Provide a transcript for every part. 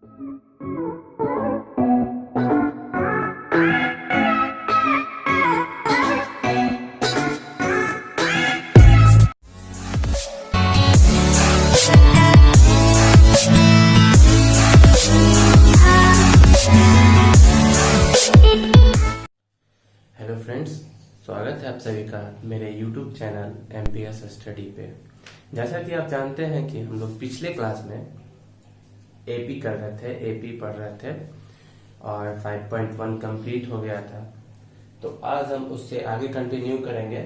Hello friends, स्वागत है आप सभी का मेरे YouTube चैनल MPS स्टडी पे। जैसा कि आप जानते हैं कि हम लोग पिछले क्लास में AP कर रहे थे, AP पढ़ रहे थे और 5.1 कंप्लीट हो गया था। तो आज हम उससे आगे कंटिन्यू करेंगे।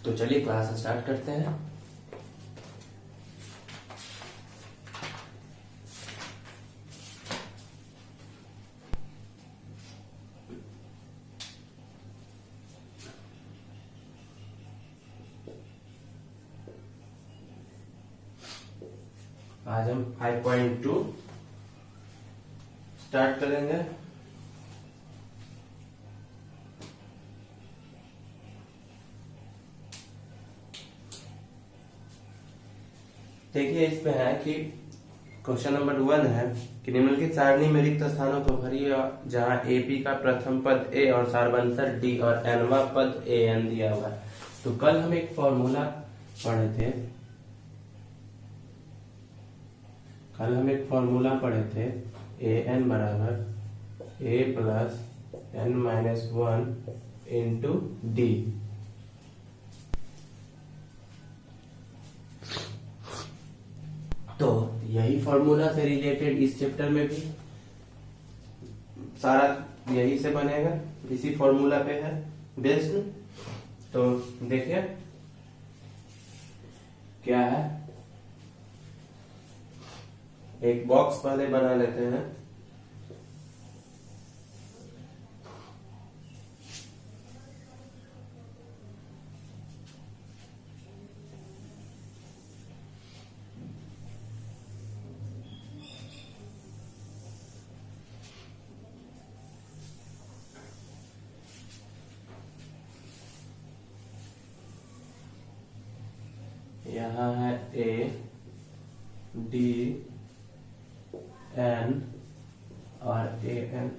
तो चलिए क्लास स्टार्ट करते हैं। आज हम 5.2 स्टार्ट करेंगे। देखिए इसमें है कि क्वेश्चन नंबर 1 है कि निम्नलिखित सारणी में रिक्त स्थानों को भरिए जहां AP का प्रथम पद A और सारवंतर D और nवा पद AN दिया हुआ है। तो कल हम एक फॉर्मूला पढ़े थे। AN बराबर A plus n-1 into D। तो यही फॉर्मूला से रिलेटेड इस चैप्टर में भी सारा यही से बनेगा, इसी फॉर्मूला पे है बेस्ड। तो देखिए क्या है, एक बॉक्स पहले बना लेते हैं। यहाँ है A D N और AN।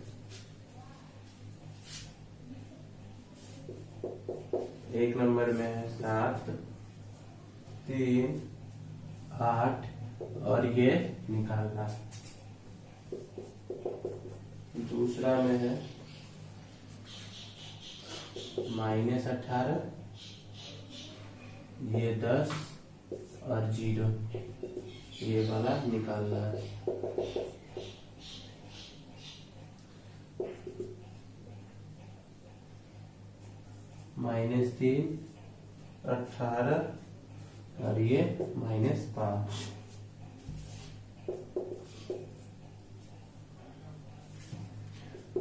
एक नंबर में है 7, 3, 8 और ये निकालना। दूसरा में है -18, ये 10 और 0, ये वाला निकालना है। -3, 18 और ये -5।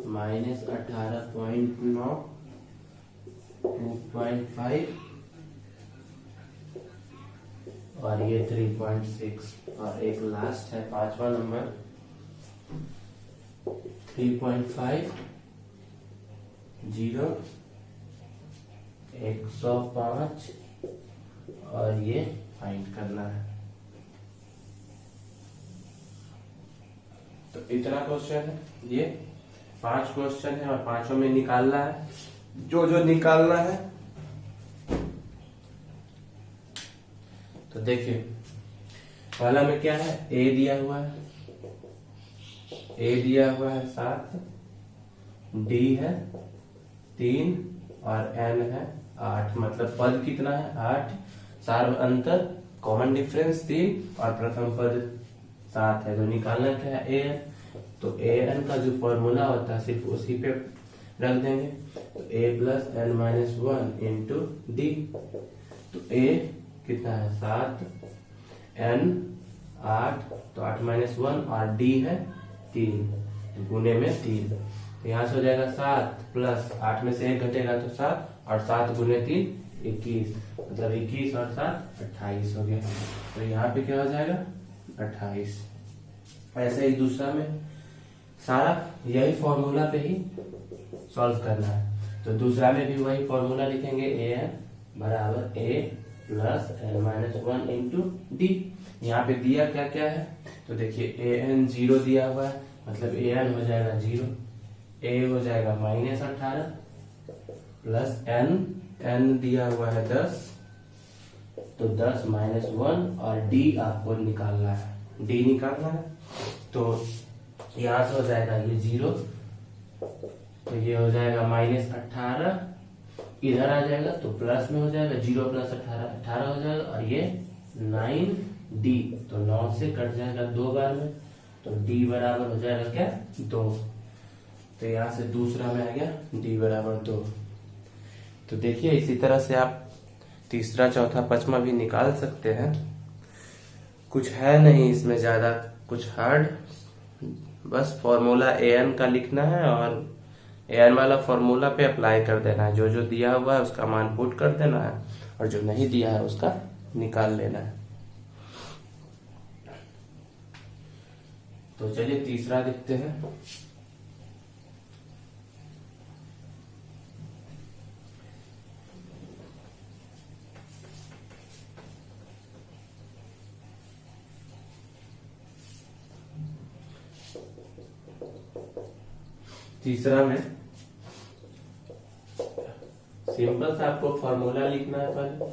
-18.9, 2.5 और ये 3.6 और एक लास्ट है 5वां नंबर 3.5, 0, 105 और ये फाइंड करना है। तो इतना क्वेश्चन है, ये 5 क्वेश्चन है और 5 में निकालना है जो निकालना है। तो देखिए पहला में क्या है, A दिया हुआ है 7, D है 3 और N है 8। मतलब पद कितना है 8, सार्व अंतर कॉमन डिफरेंस 3 और प्रथम पद 7 है। तो निकालना क्या है AN। तो AN का जो फॉर्मूला होता है सिर्फ उसी पे रख देंगे। तो A plus n-1 into D। तो A कितना है 7, N 8, तो 8-1 और D है 3, गुने में 3। तो यहाँ से हो जाएगा 7 प्लस 8 में से 1 घटेगा तो 7 और 7 गुने 3 21, मतलब 21 और 7 28 हो गया। तो यहाँ पे क्या हो जाएगा 28। ऐसे ही दूसरा में सारा यही फॉर्मूला पे ही सॉल्व करना है। तो दूसरा में भी वही फॉर्मूला लिखेंगे, AN बराबर A plus n minus one into d. यहाँ पे दिया क्या क्या है, तो देखिए ए एन 0 दिया हुआ है, मतलब ए एन हो जाएगा 0, ए हो जाएगा -18 प्लस एन, एन दिया हुआ है 10, तो 10 माइनस 1 और डी आपको निकालना है, डी निकालना है। तो यहां से हो जाएगा ये 0, तो ये हो जाएगा -18, इधर आ जाएगा तो प्लस में हो जाएगा, 0 प्लस 18 18 हो जाएगा, और ये 9D, तो 9 से कट जाएगा 2 बार में, तो D बराबर हो जाएगा क्या 2। तो यहां से दूसरा में आ गया D बराबर 2। तो देखिए इसी तरह से आप तीसरा चौथा पांचवा भी निकाल सकते हैं, कुछ है नहीं इसमें ज्यादा कुछ हार्ड, बस फॉर्मूला an का लिखना है और an वाला फॉर्मूला पे अप्लाई कर देना है, जो जो दिया हुआ है उसका मान पुट कर देना है और जो नहीं दिया है उसका निकाल लेना है। तो चलिए तीसरा देखते हैं। तीसरा में सिंपल सा आपको फॉर्मूला लिखना है पहले,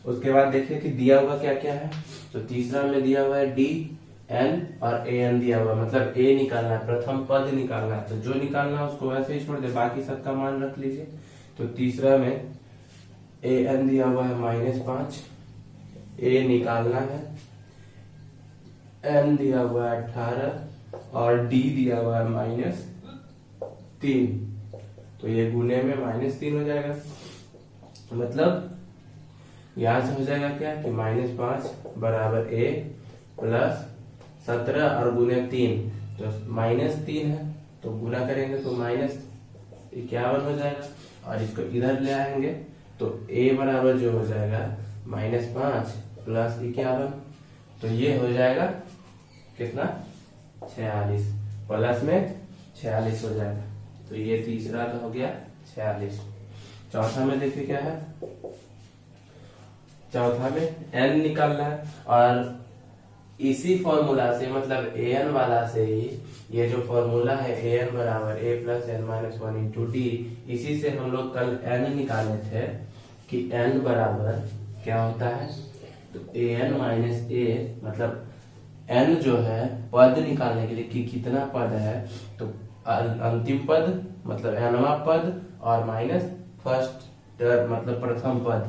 उसके बाद देखिए कि दिया हुआ क्या क्या है। तो तीसरा में दिया हुआ है डी एन और ए एन दिया हुआ है, मतलब ए निकालना है, प्रथम पद निकालना है, तो जो निकालना है उसको वैसे ही छोड़ दे, बाकी सबका मान रख लीजिए। तो तीसरा में ए एन दिया हुआ है -5, ए निकालना है, एन दिया हुआ है 18 और डी दिया हुआ है -3, तो ये गुने में -3 हो जाएगा, मतलब यहां से हो जाएगा क्या कि -5 बराबर ए प्लस 17 और गुने 3, तो -3 है, तो गुना करेंगे तो -51 हो जाएगा, और इसको इधर ले आएंगे तो a बराबर जो हो जाएगा -5 प्लस 51, तो ये हो जाएगा कितना 46, प्लस में 46 हो जाएगा। तो ये तीसरा तो हो गया 46। चौथा में देखिए क्या है, चौथा में n निकालना है, और इसी फॉर्मूला से मतलब an वाला से ही ये जो फॉर्मूला है an बराबर a plus n minus one into d, इसी से हम लोग कल n निकाले थे कि n बराबर क्या होता है, तो an माइनस a, मतलब n जो है पद निकालने के लिए कि कितना पद है, तो अंतिम पद मतलब nवां पद और माइनस फर्स्ट टर्म मतलब प्रथम पद,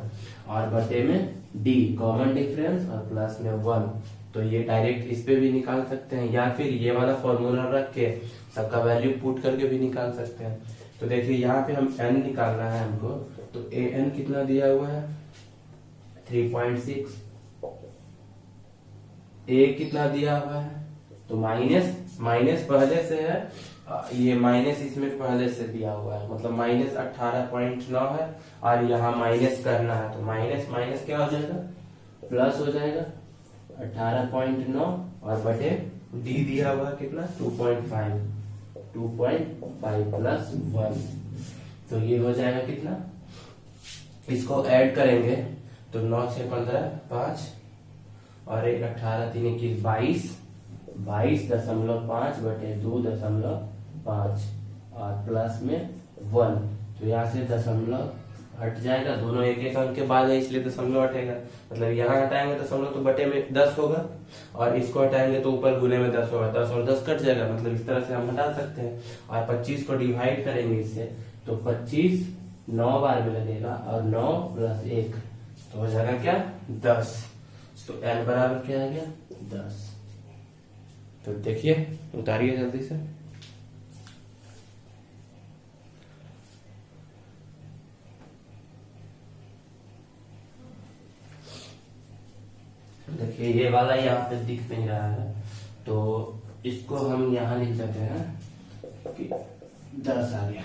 और बटे में d कॉमन डिफरेंस और प्लस में 1। तो ये डायरेक्ट इस पे भी निकाल सकते हैं, या फिर ये वाला फॉर्मूला रख के सबका वैल्यू पुट करके भी निकाल सकते हैं। तो देखिए यहाँ पे हम n निकालना है हमको, तो an कितना दिया हुआ है 3.6, a कितना दिया हुआ है, तो माइनस पहले से है, ये माइनस इसमें पहले से दिया हुआ है, मतलब -18.9 है, और यहाँ माइनस करना है, तो माइनस माइनस क्या हो जाएगा प्लस हो जाएगा 18.9 और बटे डी दिया हुआ कितना 2.5 प्लस 1, तो ये हो जाएगा कितना, इसको ऐड करेंगे तो 9 6 15 5 और 1 18 3 21 22.5 बटे 2.5 और प्लस में 1, तो यहाँ से दशमलव हट जाएगा, दोनों एक एक अंक के बाद है इसलिए दशमलव हटेगा, मतलब यहाँ हटाएंगे दशमलव तो बटे में 10 होगा, और इसको हटाएंगे तो ऊपर गुने में 10 होगा, 10 और 10 कट जाएगा, मतलब इस तरह से हम हटा सकते हैं। और 25 को डिवाइड करेंगे इससे, तो 25 9 बार में लगेगा और 9 प्लस 1 तो हो जाएगा क्या 10, तो n बराबर क्या आ गया 10। तो देखिए उतारिए जल्दी से। देखिए ये वाला यहाँ पे दिख नहीं रहा है, तो इसको हम यहाँ लिख देते हैं कि 10 आ गया।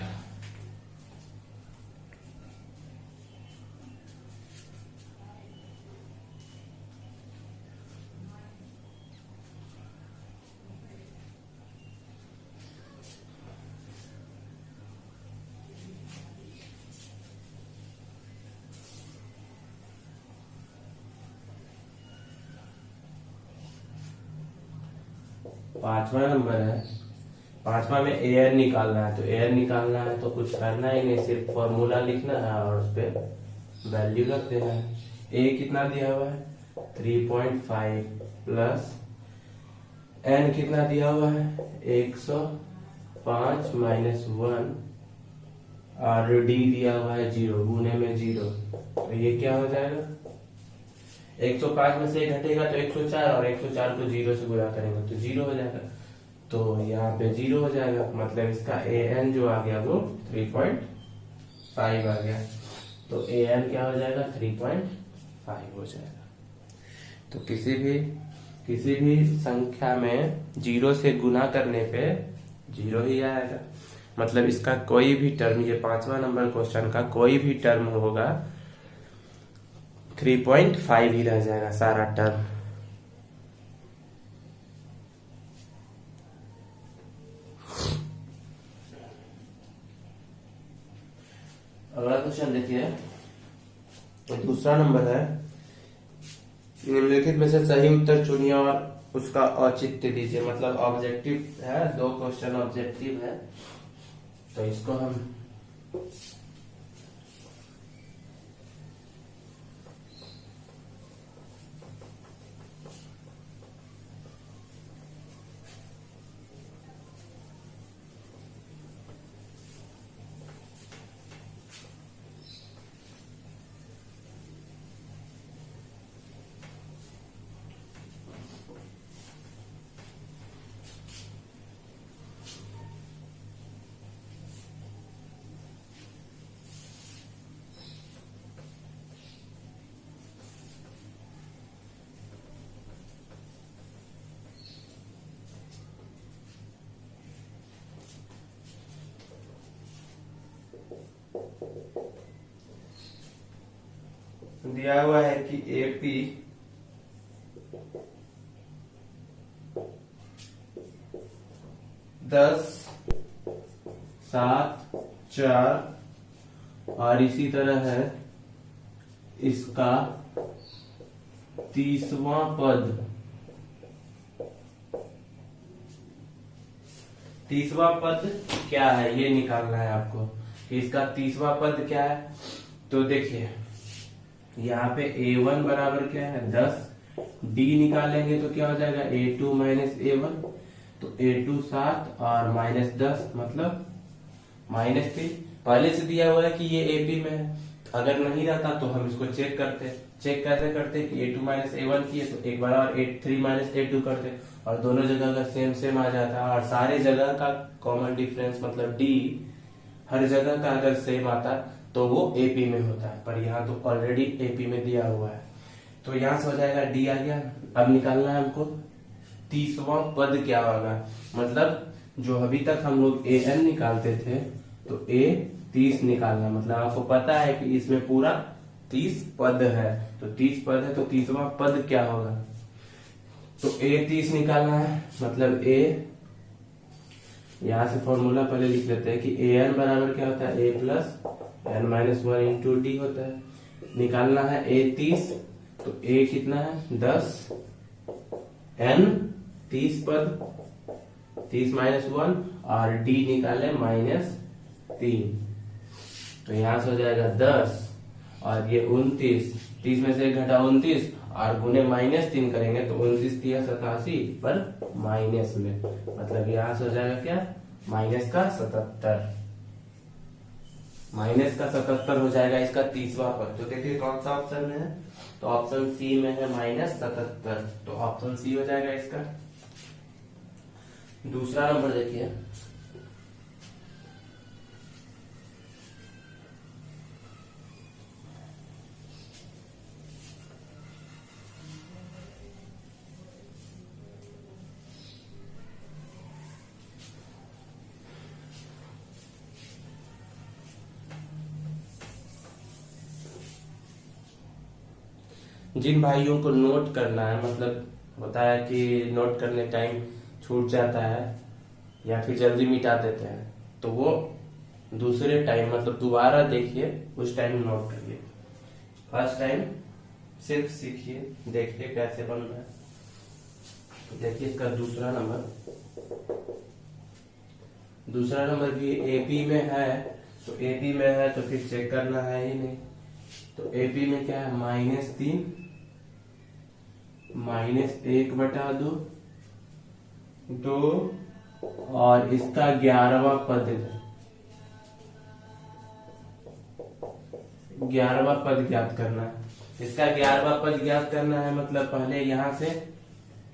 पांचवा नंबर है, पांचवा में ए एन निकालना है। तो ए एन निकालना है तो कुछ करना ही नहीं, सिर्फ फॉर्मूला लिखना है और उस पर वैल्यू रख देना है। ए कितना दिया हुआ है 3.5 प्लस एन कितना दिया हुआ है 105 माइनस 1 और डी दिया हुआ है 0, गुने में 0। तो ये क्या हो जाएगा 105 में से घटेगा तो 104 और 104 को 0 से गुणा करेंगे तो 0 हो जाएगा। तो यहाँ पे 0 हो जाएगा, मतलब इसका ए एन जो आ गया वो 3.5 आ गया। तो ए एन क्या हो जाएगा 3.5 हो जाएगा। तो किसी भी संख्या में 0 से गुना करने पे 0 ही आएगा। मतलब इसका कोई भी टर्म, ये पांचवा नंबर क्वेश्चन का कोई भी टर्म होगा 3.5 ही रह जाएगा सारा टर्म। अगला क्वेश्चन देखिए, दूसरा नंबर है, निम्नलिखित में से सही उत्तर चुनिए और उसका औचित्य दीजिए। मतलब ऑब्जेक्टिव है, 2 क्वेश्चन ऑब्जेक्टिव है। तो इसको हम दिया हुआ है कि एपी दस, 7, 4 और इसी तरह है इसका 30वां पद। 30वां पद क्या है ये निकालना है आपको कि इसका 30वां पद क्या है। तो देखिए यहाँ पे a1 बराबर क्या है 10, d निकालेंगे तो क्या हो जाएगा a2 माइनस a1। तो a2 7 और माइनस 10 मतलब -3। पहले से दिया हुआ है कि ये AP में है, अगर नहीं रहता तो हम इसको चेक करते। चेक कैसे करते कि a2 माइनस a1 किए तो एक बार और 3 माइनस a2 करते और दोनों जगह का सेम आ जाता और सारे जगह का कॉमन डिफरेंस मतलब d हर जगह का अगर सेम आता तो वो AP में होता है, पर यहाँ तो ऑलरेडी AP में दिया हुआ है। तो यहाँ से हो जाएगा D आ गया। अब निकालना है हमको 30वां पद क्या होगा। मतलब जो अभी तक हम लोग AN निकालते थे तो A 30 निकालना, मतलब आपको पता है कि इसमें पूरा 30 पद है। तो 30 पद है तो 30वां पद क्या होगा। तो A 30 निकालना है, मतलब A यहाँ से फॉर्मूला पहले लिख लेते हैं कि AN बराबर क्या होता है A plus n minus 1 into D होता है। निकालना है A 30 तो A कितना है 10, n 30 पद 30 माइनस 1 और D निकाले -3। तो यहां से हो जाएगा 10 और ये 29, 30 में से 1 घटा 29 और गुने -3 करेंगे तो 29 3 87 पर माइनस में, मतलब यहां से हो जाएगा क्या -77। -77 हो जाएगा इसका 30वां पद। तो देखिए कौन सा ऑप्शन में है, तो ऑप्शन सी में है -77। तो ऑप्शन सी हो जाएगा इसका। दूसरा नंबर देखिए, जिन भाइयों को नोट करना है, मतलब होता है कि नोट करने टाइम छूट जाता है या फिर जल्दी मिटा देते हैं, तो वो दूसरे टाइम मतलब दोबारा देखिए, उस टाइम नोट करिए। फर्स्ट टाइम सिर्फ सीखिए, देखिए कैसे बन रहा है। देखिए इसका दूसरा नंबर दूसरा नंबर भी एपी में है, तो एपी में है तो फिर चेक करना है ही नहीं। तो एपी में क्या है, -3 -1/2 2 और इसका 11वां पद, 11वां पद ज्ञात करना है। इसका 11वां पद ज्ञात करना है, मतलब पहले यहां से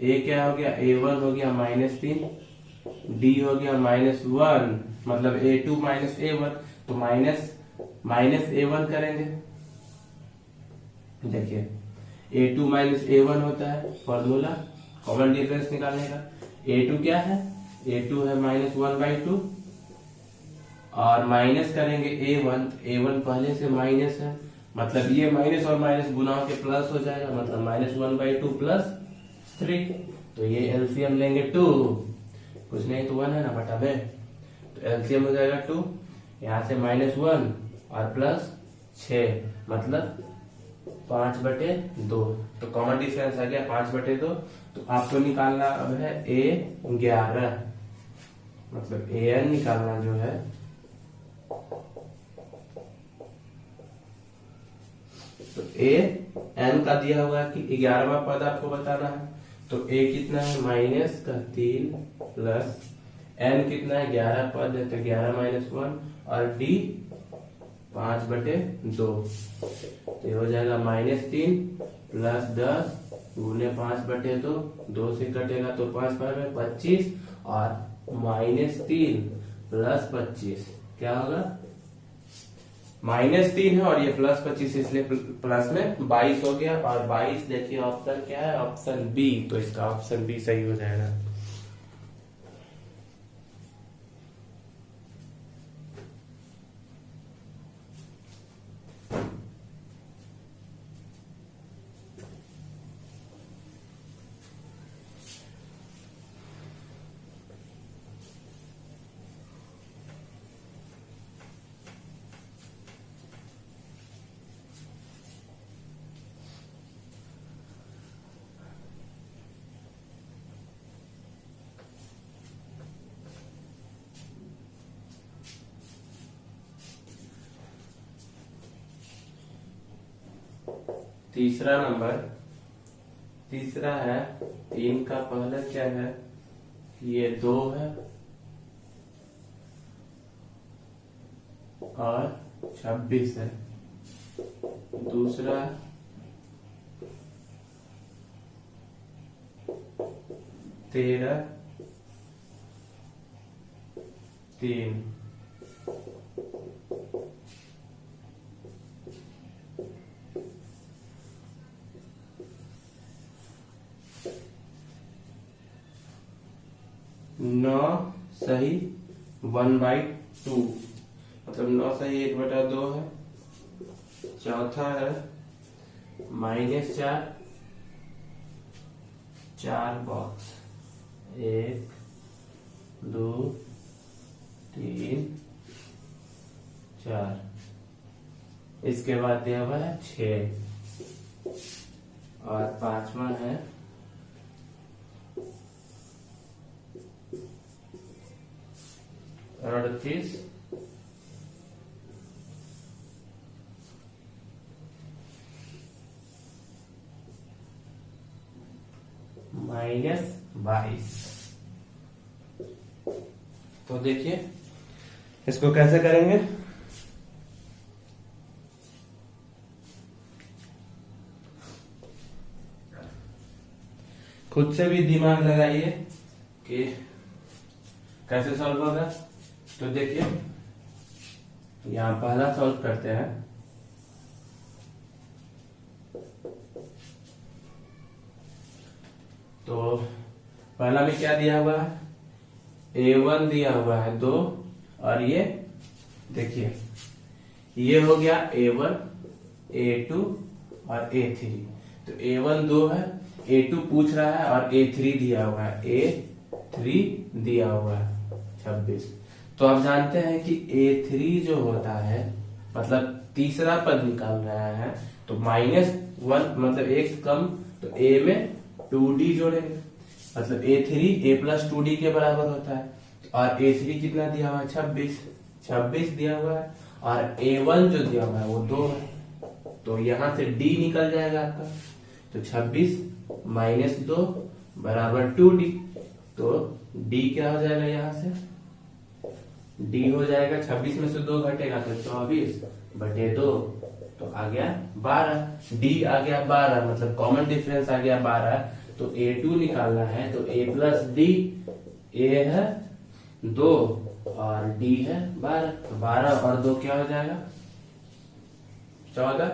ए क्या हो गया, A1 हो गया -3, डी हो गया -1, मतलब A2 -A1, तो -A1 करेंगे। देखिए A2 -A1 होता है फॉर्मूला कॉमन डिफरेंस निकालने का। A2 क्या है, A2 है -1/2 और माइनस करेंगे A1, A1 पहले से माइनस है, मतलब ये माइनस और माइनस गुना के प्लस हो जाएगा, मतलब -1/2 + 3, तो ये एलसीएम लेंगे 2, कुछ नहीं तो 1 है ना बटा में, तो एलसीएम हो जाएगा 2, यहाँ से -1 और +6, मतलब 5/2, तो कॉमन डिफरेंस आ गया 5/2। तो आपको निकालना अब है A11, मतलब AN निकालना जो है, तो AN का दिया हुआ है कि 11वां पद आपको बताना है, तो A कितना है -3 प्लस N कितना है 11 पद है, तो 11 - 1 और D 5/2, तो ये हो जाएगा -3 + 10 गुने 5/2, 2 से कटेगा तो 5 5 25 और -3 + 25 क्या होगा, -3 है और ये +25, इसलिए प्लस में 22 हो गया। और 22 देखिए ऑप्शन क्या है, ऑप्शन बी, तो इसका ऑप्शन बी सही हो जाएगा। तीसरा नंबर, तीसरा है 3 का पहला क्या है, ये 2 है और 26 है। दूसरा 13 3, नौ सही 1/2, मतलब 9 सही 1/2 है। चौथा है -4, 4 बॉक्स, 1 2 3 4, इसके बाद दिया हुआ है 6 और पांचवा है 38 -22। तो देखिए इसको कैसे करेंगे, खुद से भी दिमाग लगाइए कि कैसे सॉल्व होगा। तो देखिए यहां पहला सॉल्व करते हैं, तो पहला में क्या दिया हुआ है, A1 दिया हुआ है 2 और ये देखिए ये हो गया A1 A2 और A3, तो A1 2 है, A2 पूछ रहा है और A3 दिया हुआ है, A3 दिया हुआ है 26। तो आप जानते हैं कि A3 जो होता है मतलब तीसरा पद निकाल रहा है, तो -1 मतलब एक कम, तो A में 2D जोड़ेंगे, मतलब A3 A+2D के बराबर होता है। और A3 कितना दिया हुआ है? 26 दिया हुआ है। और A1 जो दिया हुआ है वो 2 है। तो यहां से D निकल जाएगा आपका। तो 26 माइनस 2 बराबर 2D। तो D क्या हो जाएगा? यहां से D हो जाएगा 26 में से 2 घटेगा तो 24 बटे 2, तो आ गया 12। D आ गया 12, मतलब कॉमन डिफरेंस आ गया 12। तो A2 निकालना है तो A+D, A है 2 और D है 12। तो 12 और 2 क्या हो जाएगा? 14।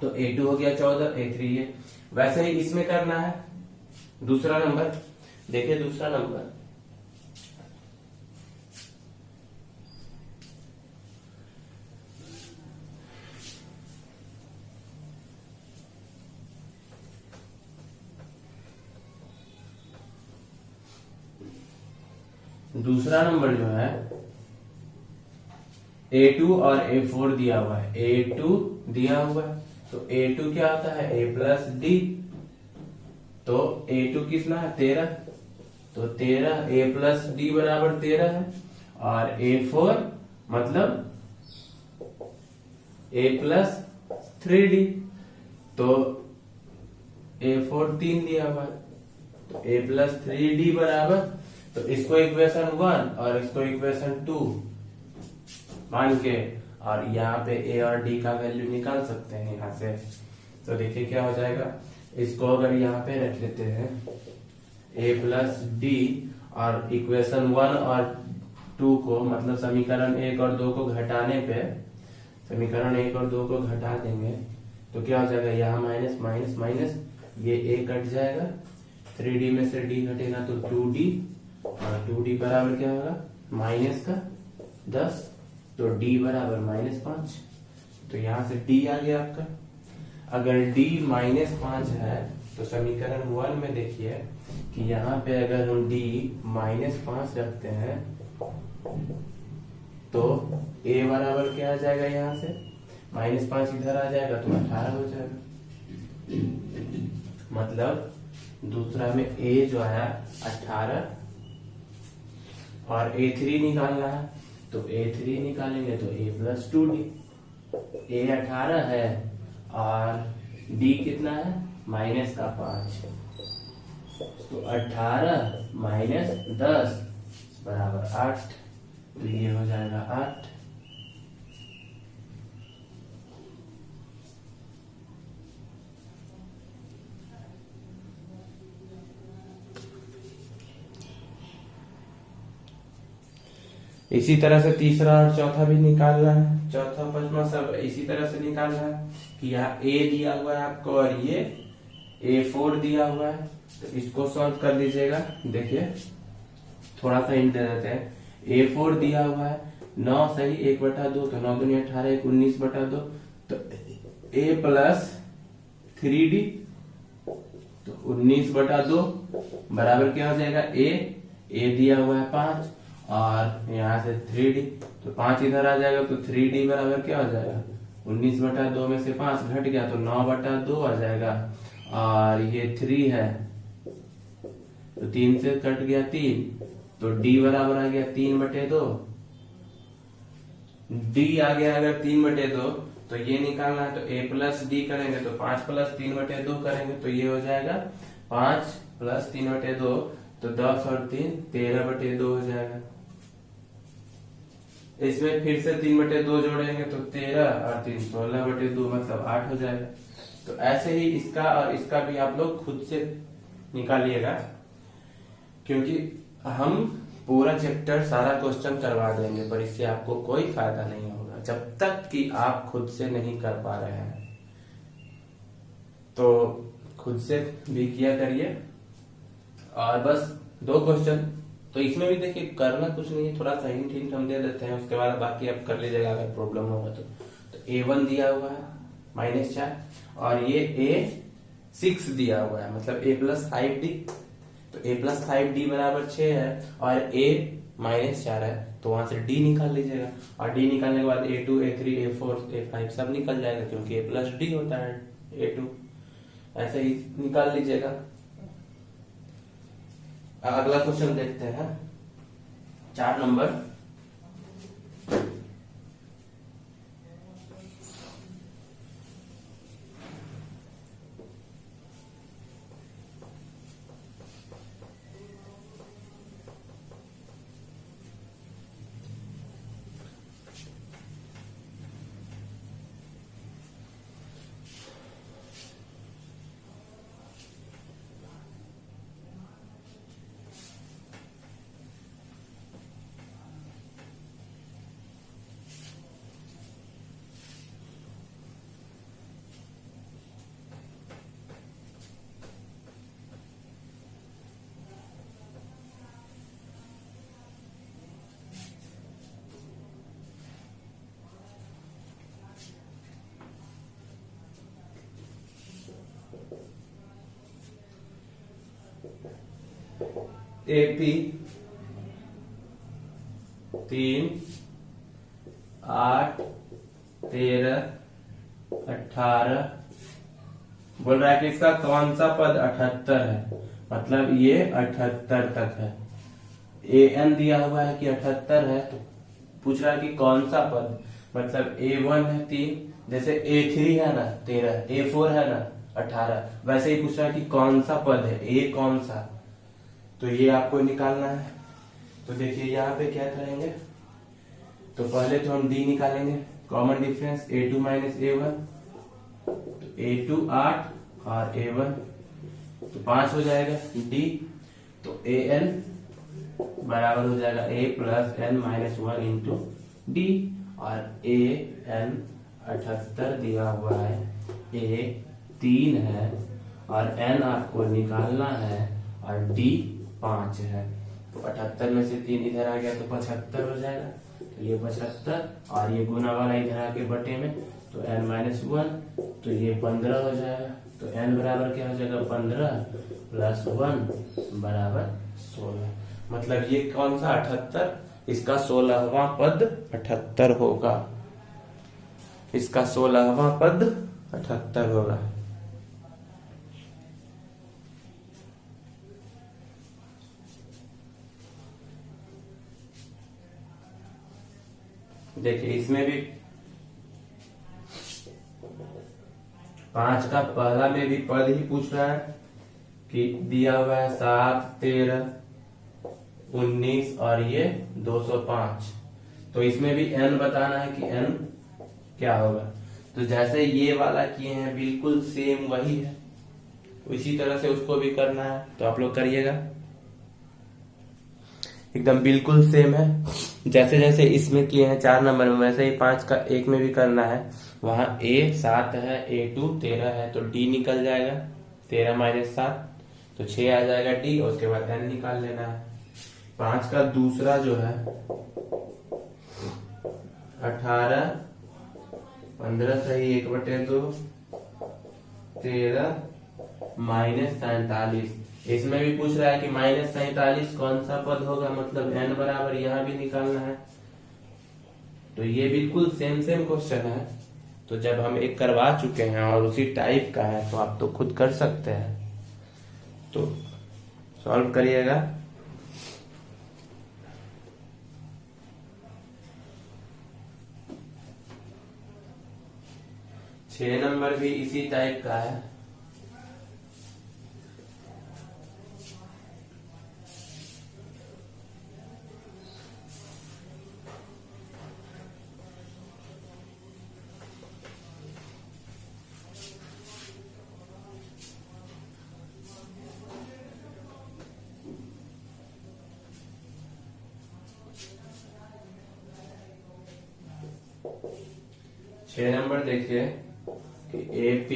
तो A2 हो गया 14, A3 ये। वैसे ही इसमें करना है दूसरा नंबर। देखिए दूसरा नंबर, दूसरा नंबर जो है A2 और A4 दिया हुआ है। A2 दिया हुआ है तो A2 क्या होता है? A+D। तो A2 कितना है? 13। तो 13 A+D बराबर 13 है। और A4 मतलब A+3D। तो A4 3 दिया हुआ है तो A+3D बराबर, तो इसको इक्वेशन 1 और इसको इक्वेशन 2 मान के और यहाँ पे A और D का वैल्यू निकाल सकते हैं यहाँ से। तो देखिए क्या हो जाएगा, इसको अगर यहाँ पे रख लेते हैं A+D और इक्वेशन 1 और 2 को, मतलब समीकरण 1 और 2 को घटाने पे, समीकरण 1 और 2 को घटा देंगे तो क्या हो जाएगा? यहाँ माइनस माइनस माइनस, ये A कट जाएगा, 3D में से D घटेगा तो 2D, और 2D बराबर क्या होगा? माइनस का 10। तो D बराबर -5। तो यहां से D आ गया आपका। अगर D -5 है तो समीकरण 1 में देखिए कि यहाँ पे अगर हम D -5 रखते हैं तो A बराबर क्या आ जाएगा? यहाँ से -5 इधर आ जाएगा तो 18 हो जाएगा। मतलब दूसरा में A जो है 18 और A3 निकालना है तो A3 निकालेंगे तो A+2D। A 18 है और D कितना है? -5। तो 18 - 10 बराबर 8। तो ये हो जाएगा 8। इसी तरह से तीसरा और चौथा भी निकालना है। चौथा पांचवा सब इसी तरह से निकालना है कि यहाँ A दिया हुआ है आपको और ये A4 दिया हुआ है। तो इसको सॉल्व कर लीजिएगा। देखिए थोड़ा सा हिंट दे देते हैं। A4 दिया हुआ है 9 सही 1/2, तो 9 दूनी 18, 1 19/2। तो A+3D तो 19/2 बराबर क्या हो जाएगा? A दिया हुआ है 5 और यहाँ से 3D, तो 5 इधर आ जाएगा तो 3D बराबर क्या हो जाएगा? 19/2 में से 5 घट गया तो 9/2 आ जाएगा। और ये 3 है तो 3 से कट गया 3, तो D बराबर आ गया 3/2। D आ गया अगर 3/2 तो ये निकालना है तो A+D करेंगे तो 5 + 3/2 करेंगे तो ये हो जाएगा 5 + 3/2, तो 10 और 3 13/2 हो जाएगा। इसमें फिर से 3/2 जोड़ेंगे तो 13 और 3 16/2, मतलब 8 हो जाएगा। तो ऐसे ही इसका और इसका भी आप लोग खुद से निकालिएगा, क्योंकि हम पूरा चैप्टर सारा क्वेश्चन करवा देंगे पर इससे आपको कोई फायदा नहीं होगा जब तक कि आप खुद से नहीं कर पा रहे हैं। तो खुद से भी किया करिए। और बस 2 क्वेश्चन, तो इसमें भी देखिए करना कुछ नहीं है, थोड़ा सा हिंट हम दे देते हैं, उसके बाद बाकी आप कर लीजिएगा अगर प्रॉब्लम होगा तो A1 दिया हुआ है -4 और ये A6 दिया हुआ है, मतलब A+5D। तो A+5D बराबर 6 है और A -4 है, तो वहां से D निकाल लीजिएगा। और D निकालने के बाद A2 A3 A4 A5 सब निकल जाएगा, क्योंकि A+D होता है A2। ऐसे ही निकाल लीजिएगा। अगला क्वेश्चन देखते हैं 4 नंबर। AP 3, 8, 13, 18 बोल रहा है कि इसका कौन सा पद 78 है, मतलब ये 78 तक है। AN दिया हुआ है कि 78 है, तो पूछ रहा है कि कौन सा पद, मतलब A1 है 3, जैसे A3 है ना 13, A4 है ना 18, वैसे ही पूछ रहा है कि कौन सा पद है, A कौन सा, तो ये आपको निकालना है। तो देखिए यहाँ पे क्या करेंगे, तो पहले तो हम D निकालेंगे, common difference A2 minus A1, तो A2 8 और A1 तो 5 हो जाएगा D, तो AN बराबर हो जाएगा A plus N minus 1 into D, और AN 78 दिया हुआ है, A 3 है और N आपको निकालना है और D 5 है। तो 78 में से 3 इधर आ गया तो 75 हो जाएगा, तो ये 75 और ये गुना वाला इधर आके बटे में, तो N माइनस 1, तो ये 15 हो जाएगा। तो N बराबर क्या हो जाएगा 15 प्लस 1 बराबर 16, मतलब ये कौन सा 78, इसका 16वां पद 78 होगा, इसका 16वां पद 78 होगा। देखिए इसमें भी 5 का पहला में भी पद ही पूछ रहा है कि दिया हुआ है 7, 13, 19 और ये 205, तो इसमें भी n बताना है कि n क्या होगा। तो जैसे ये वाला किए हैं बिल्कुल सेम वही है, इसी तरह से उसको भी करना है, तो आप लोग करिएगा, एकदम बिल्कुल सेम है। जैसे जैसे इसमें किए हैं 4 नंबर में, वैसे ही 5 का 1 में भी करना है। वहां A 7 है, A2 13 है, तो D निकल जाएगा, 13 माइनस 7 तो 6 आ जाएगा D, और उसके बाद N निकाल लेना है। 5 का दूसरा जो है 18, 15 सही 1/2, 13 माइनस 47, इसमें भी पूछ रहा है कि माइनस 47 कौन सा पद होगा, मतलब N बराबर यहाँ भी निकालना है। तो ये बिल्कुल सेम क्वेश्चन है, तो जब हम एक करवा चुके हैं और उसी टाइप का है तो आप तो खुद कर सकते हैं, तो सॉल्व करिएगा। छह नंबर भी इसी टाइप का है। छह नंबर देखिए कि AP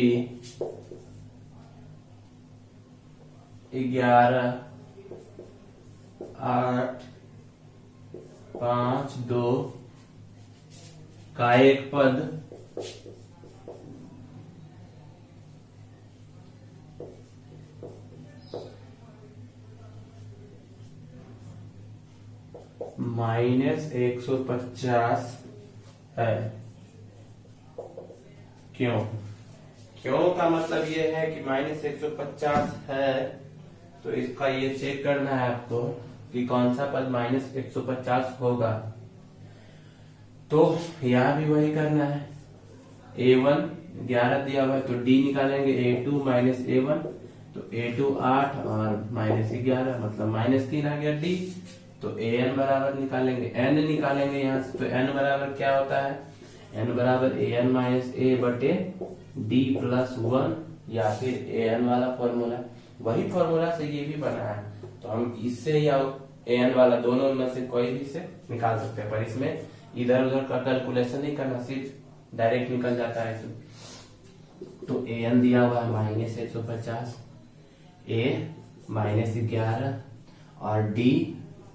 11, 8, 5, 2 का एक पद माइनस 150 है। क्यों का मतलब ये है कि माइनस 150 है, तो इसका ये चेक करना है आपको कि कौन सा पद -150 होगा। तो यहाँ भी वही करना है। A1 11 दिया हुआ है तो D निकालेंगे, A2 - A1 तो A2 8 और -11 मतलब -3 आ गया D। तो AN बराबर निकालेंगे, N निकालेंगे यहाँ से। तो N बराबर क्या होता है, N बराबर AN - A बटे D + 1 या फिर AN वाला फॉर्मूला, वही फॉर्मूला से ये भी बना है। तो हम इससे या AN वाला दोनों में से कोई भी से निकाल सकते हैं, पर इसमें इधर उधर का कैलकुलेशन नहीं करना, सिर्फ डायरेक्ट निकल जाता है। तो AN दिया हुआ है -150, A -11 और D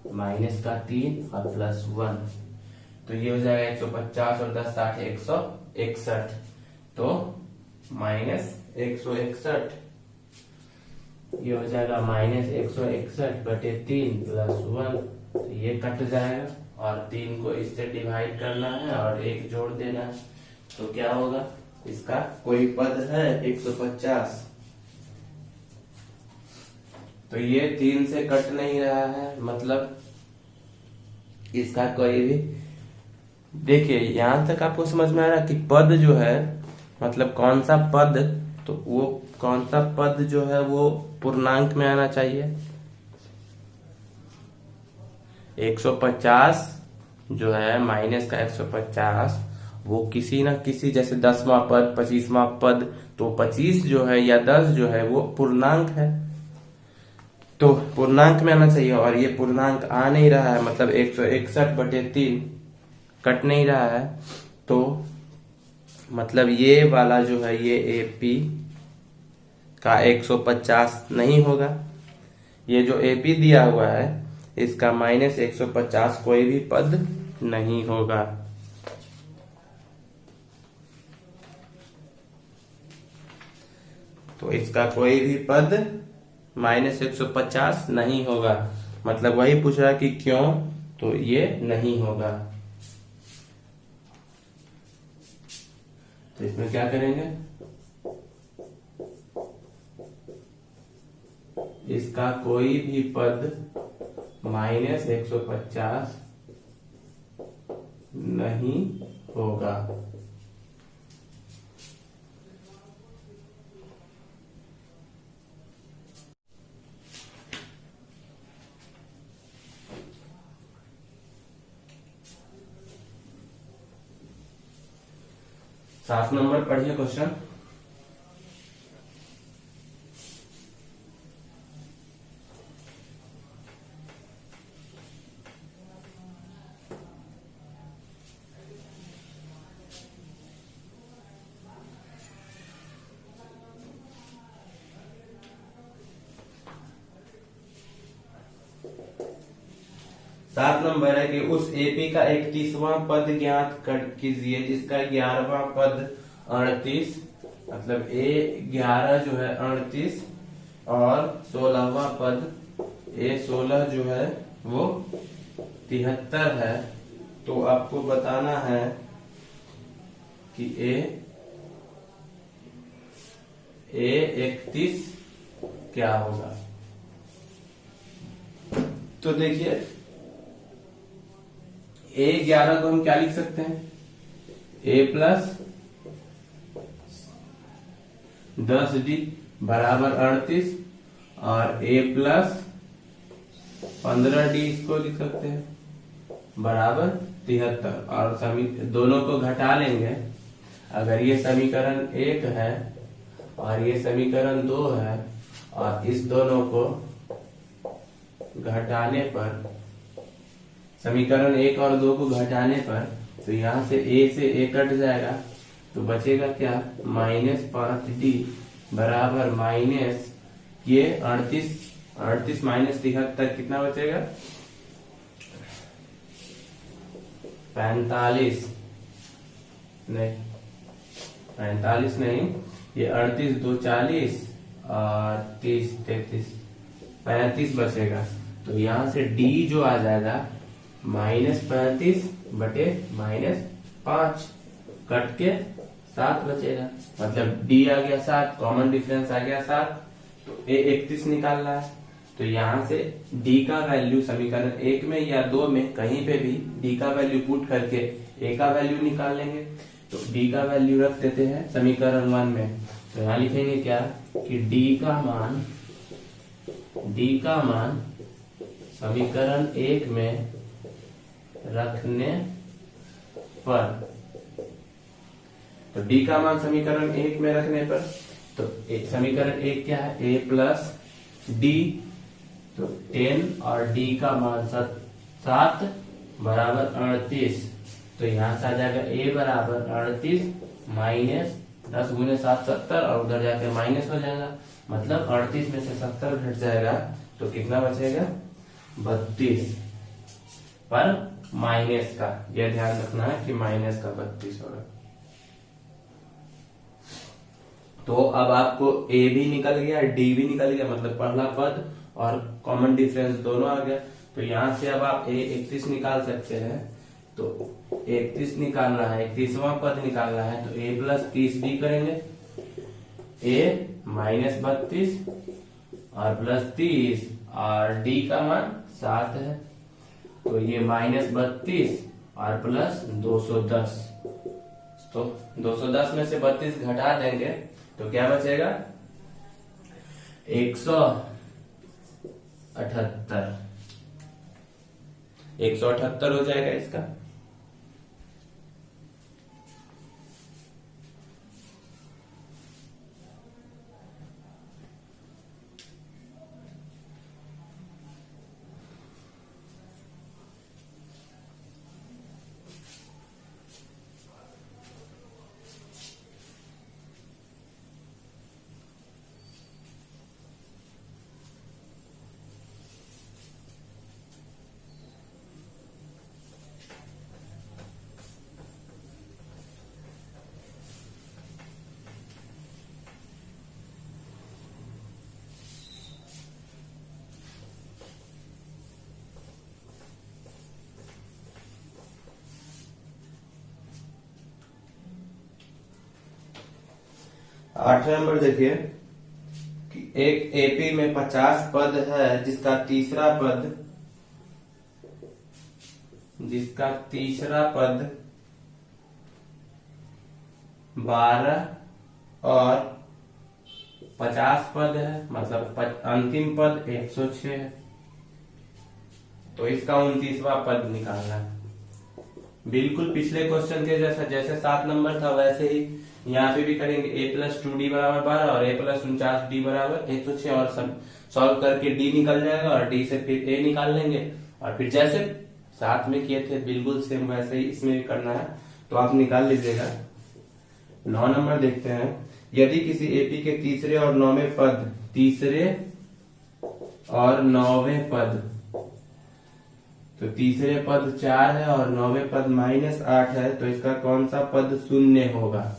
-3 और +1। तो ये हो जाएगा 150 और 10 60 161। तो -161 ये हो जाएगा -161 बटे 3 + 1। तो ये कट जाएगा और 3 को इससे डिवाइड करना है और 1 जोड़ देना है। तो क्या होगा, इसका कोई पद है 150, तो ये 3 से कट नहीं रहा है, मतलब इसका कोई भी। देखिए यहां तक आपको समझ में आ रहा है कि पद जो है मतलब कौन सा पद, तो वो कौन सा पद जो है वो पूर्णांक में आना चाहिए। 150 जो है माइनस का 150 वो किसी ना किसी, जैसे 10वां पद 25वां पद, तो 25 जो है या 10 जो है वो पूर्णांक है, तो पूर्णांक में आना चाहिए। और ये पूर्णांक आ नहीं रहा है, मतलब 161 बटे 3 कट नहीं रहा है। तो मतलब ये वाला जो है ये AP का 150 नहीं होगा। ये जो AP दिया हुआ है इसका -150 कोई भी पद नहीं होगा। तो इसका कोई भी पद -150 नहीं होगा, मतलब वही पूछ रहा कि क्यों, तो ये नहीं होगा। तो इसमें क्या करेंगे, इसका कोई भी पद -150 नहीं होगा। सात नंबर पढ़िए क्वेश्चन। सात नंबर है कि उस AP का 31वां पद ज्ञात कीजिए जिसका 11वां पद 38, मतलब A11 जो है 38 और 16वां पद A16 जो है वो 73 है। तो आपको बताना है कि A31 क्या होगा। तो देखिए A11 को हम क्या लिख सकते हैं, A + 10D बराबर 38 और A + 15D इसको लिख सकते हैं बराबर 73। और दोनों को घटा लेंगे। अगर ये समीकरण 1 है और ये समीकरण 2 है और इस दोनों को घटाने पर, समीकरण 1 और 2 को घटाने पर, तो यहाँ से A से A कट जाएगा तो बचेगा क्या, -5D बराबर माइनस ये 38 -73 कितना बचेगा, 45 नहीं, 45 नहीं, ये 38 2 40 और 30 33 35 बचेगा। तो यहाँ से D जो आ जाएगा -35 बटे -5 कट के 7 बचेगा, मतलब D आ गया 7, कॉमन डिफरेंस आ गया 7। तो A31 निकालना है तो यहाँ से d का वैल्यू समीकरण 1 में या 2 में कहीं पे भी d का वैल्यू पुट करके a का वैल्यू निकाल लेंगे। तो d का वैल्यू रख देते हैं समीकरण 1 में। तो यहाँ लिखेंगे क्या कि d का मान समीकरण 1 में रखने पर, तो d का मान समीकरण 1 में रखने पर, तो समीकरण 1 क्या है, a प्लस डी, तो 10 और d का मान 7 बराबर 38। तो यहाँ से आ जाएगा a बराबर 38 माइनस 10 गुने 7 70 और उधर जाके माइनस हो जाएगा, मतलब 38 में से 70 घट जाएगा तो कितना बचेगा 32, पर माइनस का, यह ध्यान रखना है कि माइनस का 32 होगा। तो अब आपको a भी निकल गया, d भी निकल गया, मतलब पहला पद और कॉमन डिफरेंस दोनों आ गया। तो यहाँ से अब आप a 31 निकाल सकते हैं। तो 31 निकालना है, 31वां पद निकालना है, तो a प्लस 30 भी करेंगे, a माइनस 32 और प्लस 30 और d का मान 7 है, तो ये माइनस 32 और प्लस 210। तो 210 में से 32 घटा देंगे तो क्या बचेगा 178 हो जाएगा इसका। आठवें नंबर देखिए कि एक एपी में 50 पद है जिसका तीसरा पद 12 और 50 पद है, मतलब अंतिम पद 106 है। तो इसका 29वां पद निकालना है। बिल्कुल पिछले क्वेश्चन के जैसा, जैसे 7 नंबर था वैसे ही यहाँ पे भी करेंगे। a प्लस 2d बराबर 12 और a प्लस 49d बराबर 106 और सब सॉल्व करके d निकल जाएगा और d से फिर a निकाल लेंगे और फिर जैसे 7 में किए थे बिल्कुल सेम वैसे ही इसमें भी करना है, तो आप निकाल लीजिएगा। 9 नंबर देखते हैं। यदि किसी एपी के तीसरे और नौवें पद, तो तीसरे पद 4 है और नौवें पद -8 है, तो इसका कौन सा पद शून्य होगा?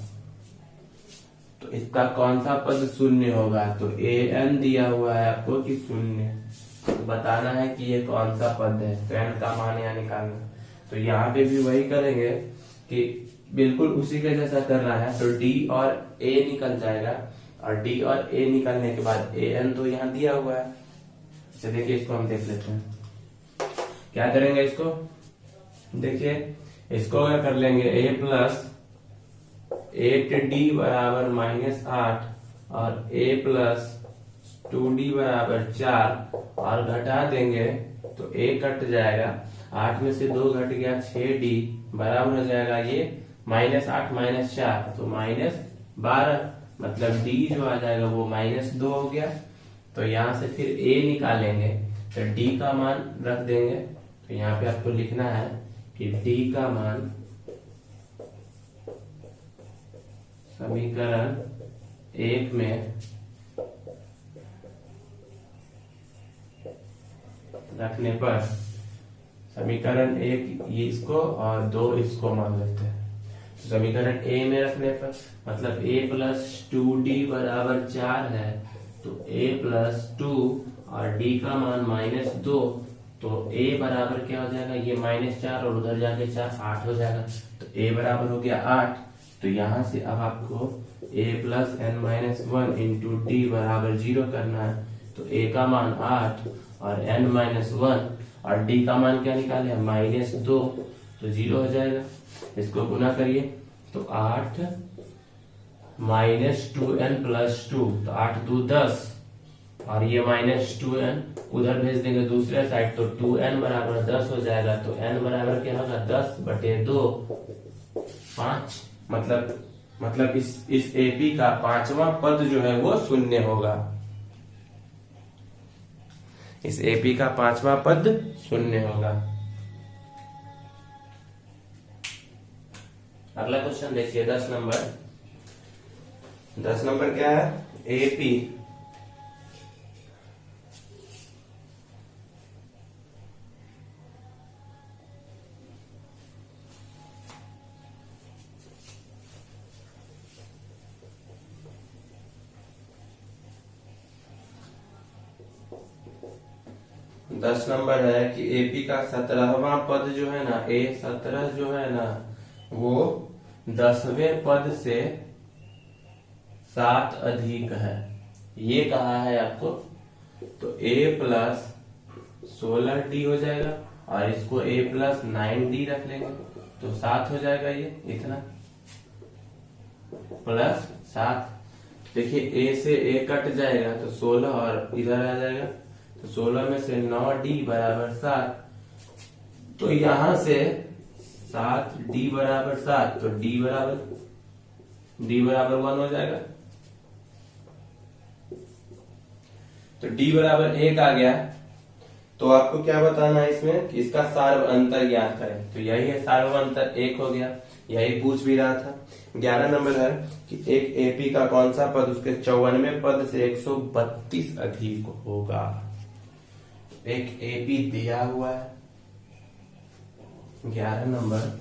तो इसका कौन सा पद शून्य होगा? तो an दिया हुआ है आपको कि शून्य, तो बताना है कि ये कौन सा पद है, तो n का मान यहाँ निकालना। तो यहाँ पे भी वही करेंगे कि बिल्कुल उसी के जैसा करना है। तो d और a निकल जाएगा और d और a निकलने के बाद an तो यहाँ दिया हुआ है। तो देखिए इसको हम देख लेते हैं क्या करेंगे। इसको देखिए, इसको क्या कर लेंगे, a प्लस 8d बराबर -8 और a प्लस 2d बराबर 4 और घटा देंगे तो a कट जाएगा, 8 में से 2 घट गया 6d बराबर हो जाएगा ये -8 -4 तो -12, मतलब d जो आ जाएगा वो -2 हो गया। तो यहाँ से फिर a निकालेंगे तो d का मान रख देंगे। तो यहाँ पे आपको लिखना है कि d का मान समीकरण 1 में रखने पर, समीकरण 1 इसको और 2 इसको मान लेते हैं। तो समीकरण a में रखने पर मतलब a प्लस 2d बराबर 4 है, तो a प्लस 2 और d का मान -2, तो a बराबर क्या हो जाएगा, ये -4 और उधर जाके 4 8 हो जाएगा। तो a बराबर हो गया 8। तो यहाँ से अब आपको a plus n -1 into d बराबर 0 करना है। तो तो a का मान 8 और n-1 और d का मान क्या निकाले, -2, तो 0 हो जाएगा। इसको गुना करिए तो 8 -2n + 2, तो 8 2 10 और ये -2n उधर भेज देंगे दूसरे साइड, तो 2n बराबर 10 हो जाएगा। तो n बराबर क्या होगा, 10/2 5। मतलब इस एपी का पांचवा पद जो है वो शून्य होगा। इस एपी का पांचवा पद शून्य होगा। अगला क्वेश्चन देखिए 10 नंबर। 10 नंबर क्या है, एपी दस नंबर है कि एपी का 17वां पद जो है ना, A17 जो है ना, वो 10वें पद से 7 अधिक है, ये कहा है आपको। तो a + 16d हो जाएगा और इसको a + 9d रख लेंगे, तो 7 हो जाएगा। ये इतना +7। देखिए a से a कट जाएगा तो 16 और इधर आ जाएगा, तो 16 में से 9d = 7, तो यहां से 7d = 7, तो d = 1 हो जाएगा। तो d = 1 आ गया। तो आपको क्या बताना है इसमें कि इसका सार्व अंतर ज्ञात करें, तो यही है सार्व अंतर 1 हो गया, यही पूछ भी रहा था। 11 नंबर है कि एक एपी का कौन सा पद उसके 54वें पद से 132 अधिक होगा। एक एपी दिया हुआ है 11 नंबर,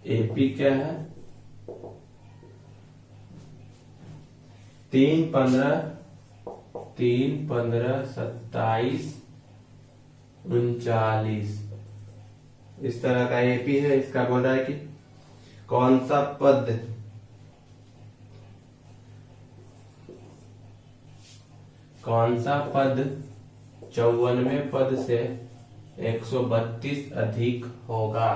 एपी क्या है, 3 15 27 39 इस तरह का एपी है। इसका बोल रहा है कि कौन सा पद कौन सा पद 54वें पद से 132 अधिक होगा।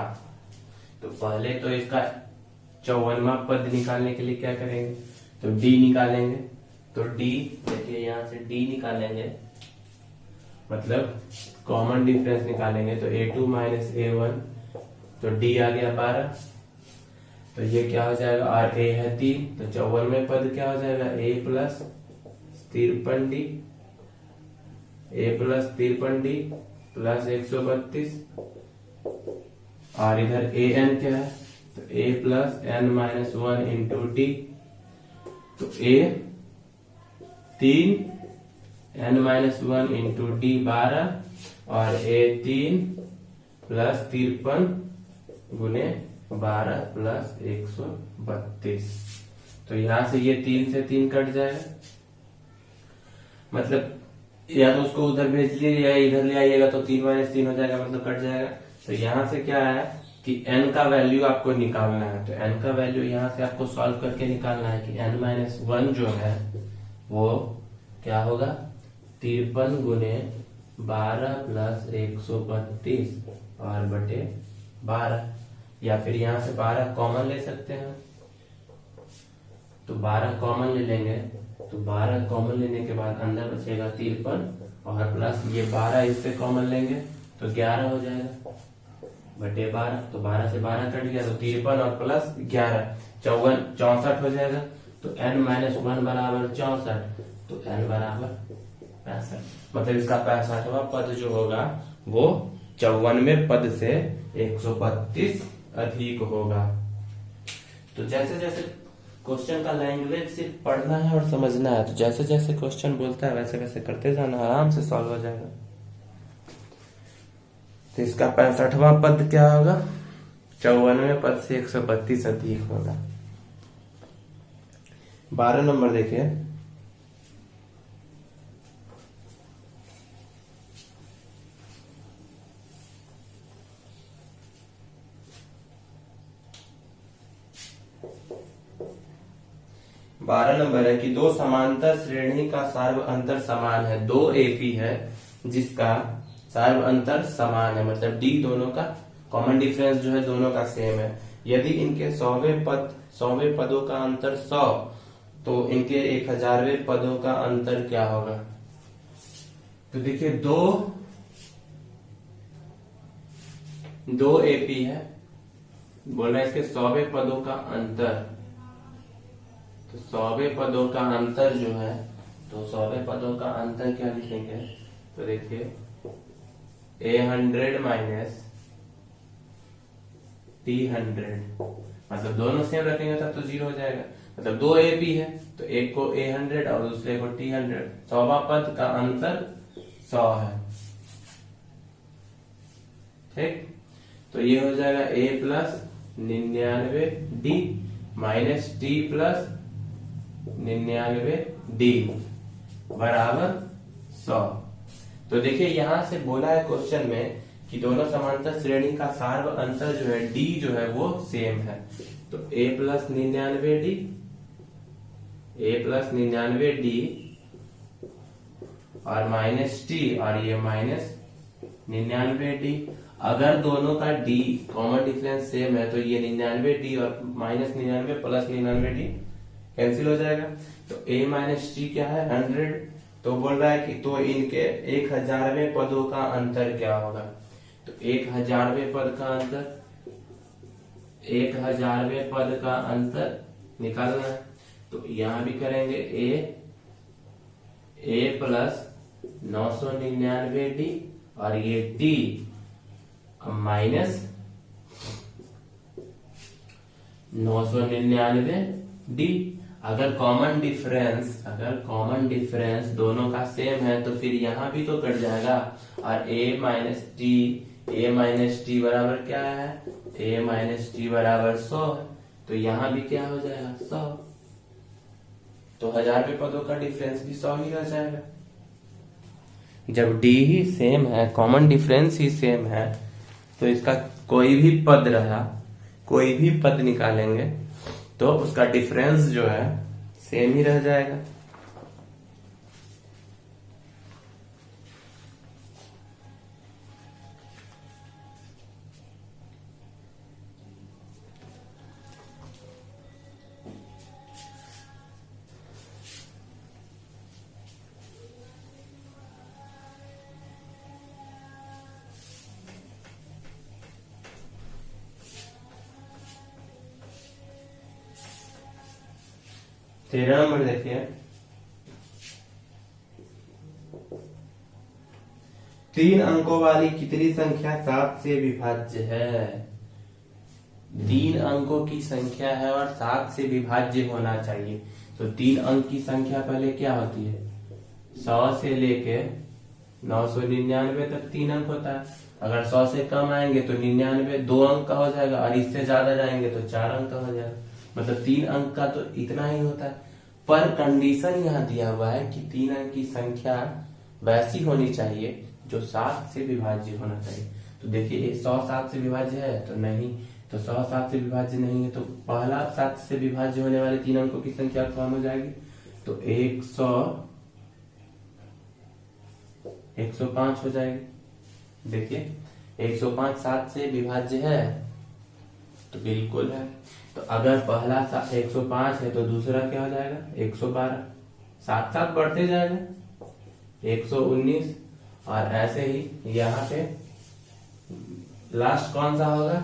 तो पहले तो इसका 54वां पद निकालने के लिए क्या करेंगे, तो d निकालेंगे। तो d देखिए यहां से d निकालेंगे, मतलब कॉमन डिफरेंस निकालेंगे, तो a2 - a1, तो d आ गया 12, तो ये क्या हो जाएगा, और a है 3, तो 54वें पद क्या हो जाएगा, a + 53d, a + 53d + 132, और इधर an क्या है, तो a + n-1 × d, तो a 3 n-1 × d 12 और a 3 + 53 गुने 12 + 132, तो यहां से ये 3 से 3 कट जाएगा, मतलब या तो उसको उधर भेज लीजिए या इधर ले आइएगा, तो 3 - 3 हो जाएगा, मतलब कट जाएगा। तो यहां से क्या है कि n का वैल्यू आपको निकालना है, तो n का वैल्यू यहां से आपको सॉल्व करके निकालना है कि n-1 जो है वो क्या होगा, 53 गुने 12 + 132 और बटे 12, या फिर यहां से 12 कॉमन ले सकते हैं, तो 12 कॉमन ले लेंगे, तो 12 कॉमन लेने के बाद अंदर बचेगा 53 और प्लस ये 12 इससे कॉमन लेंगे तो 11 हो जाएगा बटे 12, तो 12 से 12 कट गया, तो 53 और प्लस 11 64 हो जाएगा। तो n - 1 = 64, तो n = 65, मतलब इसका 65वां पद जो होगा वो 54वें पद से 132 अधिक होगा। तो जैसे जैसे क्वेश्चन का लैंग्वेज सिर्फ पढ़ना है और समझना है, तो जैसे जैसे क्वेश्चन बोलता है वैसे वैसे करते जाना, आराम से सॉल्व हो जाएगा। तो इसका 65वां पद क्या होगा, 94 पद से 132 अधिक होगा। 12 नंबर देखिए, बारह नंबर है कि दो समांतर श्रेणी का सार्व अंतर समान है। दो एपी है जिसका सार्व अंतर समान है, मतलब डी दोनों का कॉमन डिफरेंस जो है दोनों का सेम है। यदि इनके 100वें पदों का अंतर 100, तो इनके 1000वें पदों का अंतर क्या होगा? तो देखिए दो एपी है, बोल रहा है इसके 100वें पदों का अंतर, तो 100वें पदों का अंतर जो है, तो 100वें पदों का अंतर क्या लिखेंगे? तो देखिए A100 माइनस T100, मतलब दोनों सेम रखेंगे तब तो 0 हो जाएगा। मतलब दो एपी है तो एक को A100 और दूसरे को T100, 100वां पद का अंतर 100 है। ठीक, तो ये हो जाएगा A plus 99D minus T plus 99D बराबर 100। तो देखिए यहां से बोला है क्वेश्चन में कि दोनों समांतर श्रेणी का सार्व अंतर जो है D जो है वो सेम है। तो A प्लस 99D और माइनस T और ये माइनस 99D। अगर दोनों का D कॉमन डिफरेंस सेम है तो ये 99D और माइनस 99 प्लस 99D कैंसिल हो जाएगा। तो A माइनस टी क्या है? 100। तो बोल रहा है कि तो इनके 1000वें पदों का अंतर क्या होगा? तो 1000वें पद का अंतर, 1000वें पद का अंतर निकालना है। तो यहां भी करेंगे A प्लस 999D और ये T माइनस 999D। अगर कॉमन डिफरेंस दोनों का सेम है तो फिर यहां भी तो कट जाएगा। और A माइनस टी बराबर क्या है? A माइनस टी बराबर 100 है, तो यहां भी क्या हो जाएगा? 100। तो 1000वें पदों का डिफरेंस भी 100 ही रह जाएगा। जब D ही सेम है, कॉमन डिफरेंस ही सेम है, तो इसका कोई भी पद निकालेंगे तो उसका डिफरेंस जो है सेम ही रह जाएगा। तेरह नंबर देखिए, 3 अंकों वाली कितनी संख्या 7 से विभाज्य है? 3 अंकों की संख्या है और 7 से विभाज्य होना चाहिए। तो 3 अंक की संख्या पहले क्या होती है? 100 से लेके 999 तक 3 अंक होता है। अगर 100 से कम आएंगे तो 99 2 अंक का हो जाएगा, और इससे ज्यादा जाएंगे तो 4 अंक का हो जाएगा। मतलब 3 अंक का तो इतना ही होता है। पर कंडीशन यहाँ दिया हुआ है कि 3 अंक की संख्या वैसी होनी चाहिए जो 7 से विभाज्य होना चाहिए। तो देखिए 100 7 से विभाज्य है तो नहीं, तो 100 7 से विभाज्य नहीं है, तो पहला 7 से विभाज्य होने वाले 3 अंकों की संख्या कौन हो जाएगी? तो 105 हो जाएगी। देखिए 105 7 से विभाज्य है तो बिल्कुल है। तो अगर पहला 105 है तो दूसरा क्या हो जाएगा? 112, साथ साथ बढ़ते जाएगा 119, और ऐसे ही यहाँ पे लास्ट कौन सा होगा?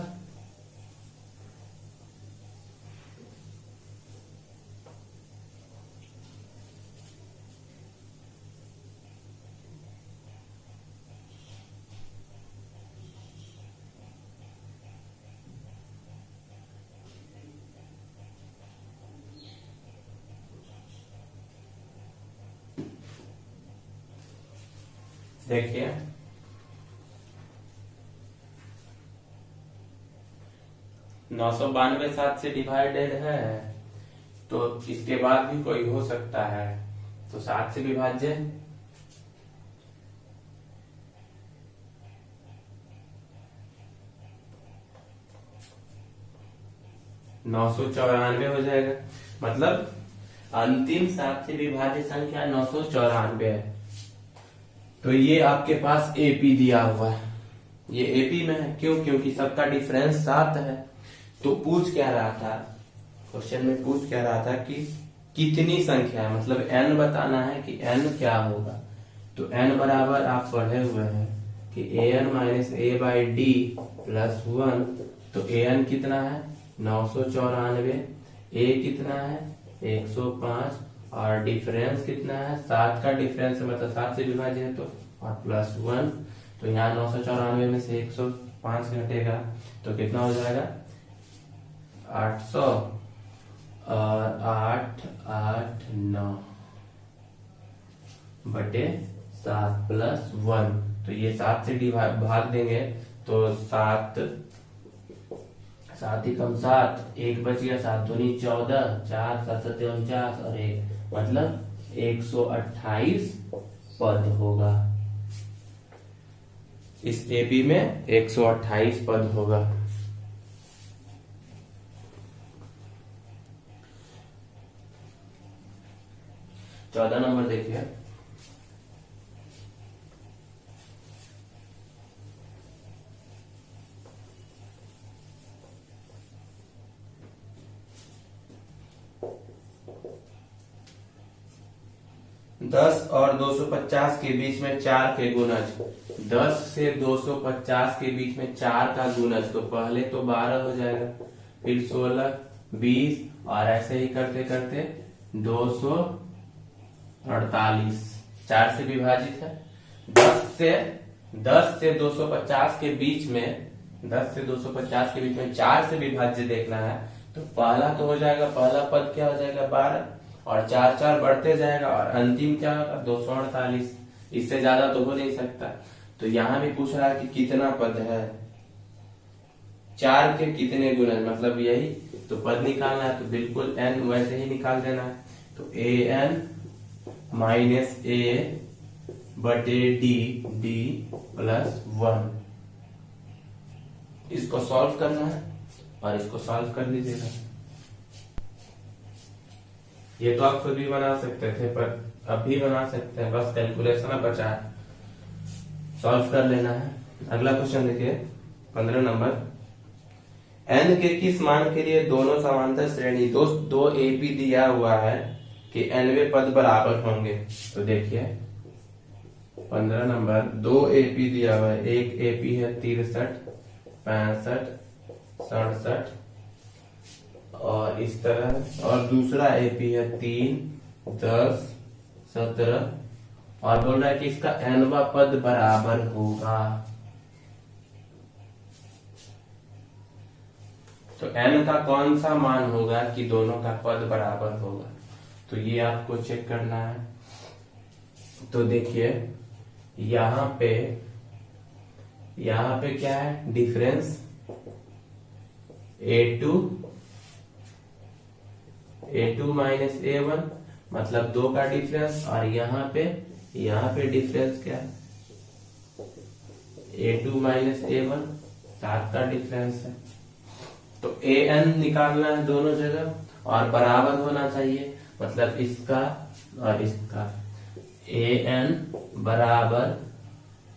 देखिए 992 7 से डिवाइडेड है, तो इसके बाद भी कोई हो सकता है, तो 7 से विभाज्य 994 हो जाएगा। मतलब अंतिम 7 से विभाज्य संख्या 994 है। तो ये आपके पास एपी दिया हुआ है, ये एपी में है। क्यों? क्योंकि सबका डिफरेंस 7 है। तो पूछ क्या रहा था, क्वेश्चन में पूछ क्या रहा था कि कितनी संख्या है, मतलब n बताना है कि n क्या होगा। तो n बराबर आप पढ़े हुए हैं कि an minus a by d plus 1। तो an कितना है 994, a कितना है 105 और डिफरेंस कितना है 7 का डिफरेंस है, मतलब 7 से विभाज्य है तो, और प्लस 1। तो यहाँ 994 में से 105 घटेगा तो कितना हो जाएगा 800 और 889 बटे 7 प्लस 1। तो ये 7 से भाग देंगे तो 7 ही कम 7, 1 बच गया, 7 दूनी 14, 4 7 7 49 और 1 मतलब 128 पद होगा। इस एपी में 128 पद होगा। चौदह नंबर देखिए, दस और 250 के बीच में 4 के गुणज, 10 से 250 के बीच में 4 का गुणज, तो पहले तो 12 हो जाएगा, फिर 16, 20 और ऐसे ही करते करते 248 4 से विभाजित है। 10 से 250 के बीच में 10 से 250 के बीच में 4 से विभाज्य देखना है। तो पहला तो हो जाएगा, पहला पद क्या हो जाएगा 12 और 4 4 बढ़ते जाएगा और अंतिम क्या होगा 248। इससे ज्यादा तो हो नहीं सकता। तो यहाँ भी पूछ रहा है कि कितना पद है, 4 के कितने गुणज, मतलब यही तो पद निकालना है। तो बिल्कुल n वैसे ही निकाल देना है। तो an माइनस ए बटे डी प्लस 1, इसको सॉल्व करना है और इसको सॉल्व कर लीजिएगा। ये तो आप खुद भी बना सकते थे, पर अब भी बना सकते हैं, बस कैलकुलेशन बचा है, सॉल्व कर लेना है। अगला क्वेश्चन देखिए 15 नंबर, n के किस मान के लिए दोनों समांतर श्रेणी दो एपी दिया हुआ है कि nवें पद बराबर होंगे। तो देखिए 15 नंबर, 2 एपी दिया हुआ है, एक एपी है 63, 65, 67 और इस तरह, और दूसरा एपी है 3, 10, 17 और बोल रहा है कि इसका nवा पद बराबर होगा। तो n का कौन सा मान होगा कि दोनों का पद बराबर होगा, तो ये आपको चेक करना है। तो देखिए यहाँ पे क्या है डिफरेंस a2 माइनस a1 मतलब 2 का डिफरेंस, और यहाँ पे डिफरेंस क्या है a2 माइनस a1 7 का डिफरेंस है। तो an निकालना है दोनों जगह और बराबर होना चाहिए, मतलब इसका और इसका an बराबर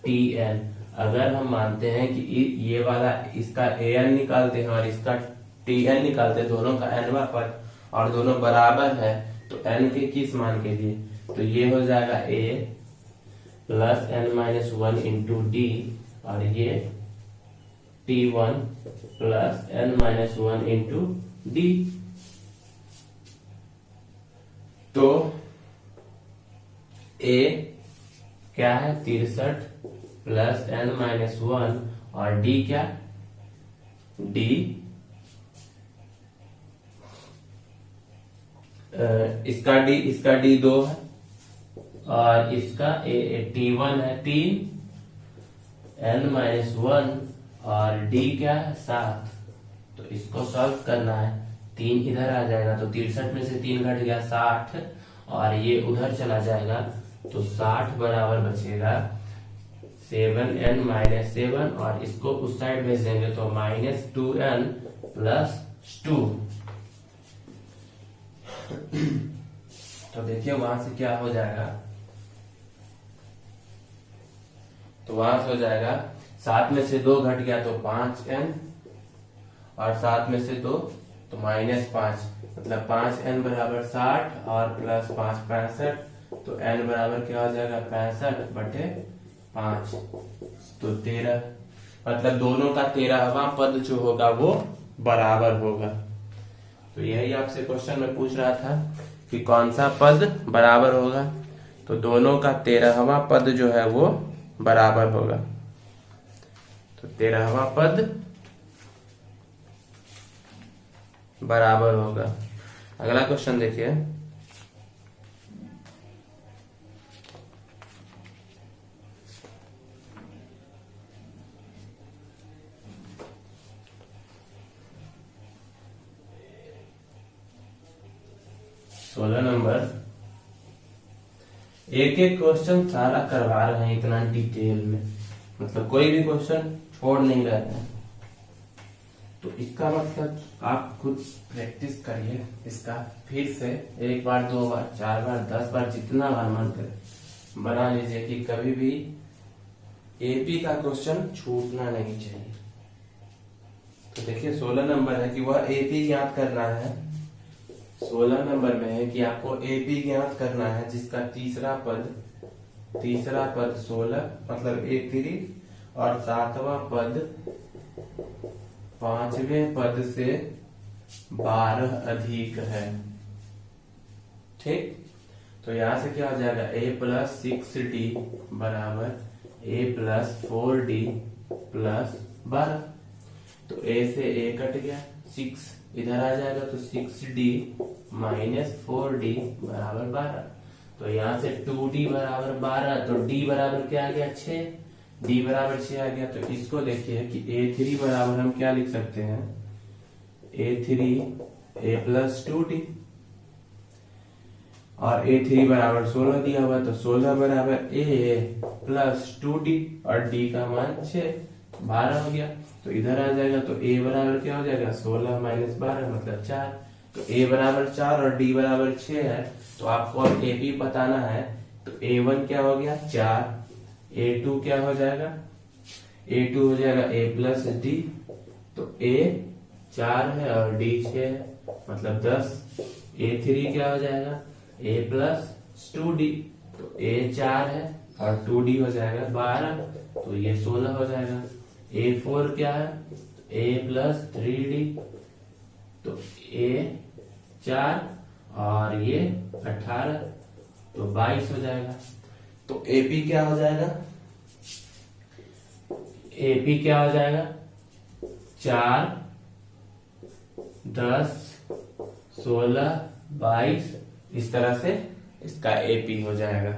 tn। अगर हम मानते हैं कि ये वाला इसका an निकालते हैं और इसका tn निकालते हैं, दोनों का nवा पद और दोनों बराबर है, तो n के किस मान के लिए, तो ये हो जाएगा a plus n minus 1 into D और ये t1 plus n minus 1 into D. तो a क्या है 63 प्लस n माइनस 1 और d क्या d इसका d 2 है और इसका t1 है 3 n माइनस 1 और d क्या है 7। तो इसको सॉल्व करना है। 3 इधर आ जाएगा तो 63 में से 3 घट गया 60, और ये उधर चला जाएगा तो 60 बराबर बचेगा 7n-7, और इसको उस साइड भेज देंगे तो -2n+2। तो देखिए वहां से क्या हो जाएगा, तो वहां से हो जाएगा 7 में से 2 घट गया तो 5n, और 7 में से 2 तो -5, मतलब 5n बराबर 60 और +5 65, तो n बराबर क्या हो जाएगा 65/5, तो 13, मतलब दोनों का 13वां पद जो होगा वो बराबर होगा। तो यही आपसे क्वेश्चन में पूछ रहा था कि कौन सा पद बराबर होगा, तो दोनों का 13वां पद जो है वो बराबर होगा। तो 13वां पद बराबर होगा। अगला क्वेश्चन देखिए, सोलह नंबर। एक एक क्वेश्चन सारा करवा रहे हैं इतना डिटेल में, मतलब कोई भी क्वेश्चन छोड़ नहीं रहे हैं। तो इसका मतलब आप खुद प्रैक्टिस करिए इसका, फिर से 1 बार 2 बार 4 बार 10 बार जितना बार मन करे बना लीजिए कि कभी भी एपी का क्वेश्चन छूटना नहीं चाहिए। तो देखिए 16 नंबर है कि वह एपी ज्ञात करना है। 16 नंबर में है कि आपको एपी ज्ञात करना है जिसका तीसरा पद 16 मतलब A3, और 7वां पद 5वें पद से 12 अधिक है। ठीक, तो यहां से क्या हो जाएगा A+6D बराबर A+4D +12। तो A से A कट गया, 6 इधर आ जाएगा तो 6D -4D बराबर 12। तो यहाँ से 2D बराबर 12, तो D बराबर क्या आ गया 6, D बराबर 6 आ गया। तो इसको देखिए कि A3 बराबर हम क्या लिख सकते हैं, A3 A+2D, और A3 बराबर 16 दिया हुआ, तो 16 बराबर A+2D, और D का मान 6, 12 हो गया। तो इधर आ जाएगा तो A बराबर क्या हो जाएगा 16 - 12 मतलब 4। तो A बराबर 4 और D बराबर 6 है। तो आपको अब AP बताना है, तो A1 क्या हो गया 4, A2 क्या हो जाएगा, A2 हो जाएगा A+D, तो A 4 है और D 6 है मतलब 10। A3 क्या हो जाएगा A+2D, तो A 4 है और 2D हो जाएगा 12, तो ये 16 हो जाएगा। A4 क्या है A+3D, तो A 4 और ये 18, तो 22 हो जाएगा। तो AP क्या हो जाएगा, AP क्या हो जाएगा 4, 10, 16, 22, इस तरह से इसका AP हो जाएगा।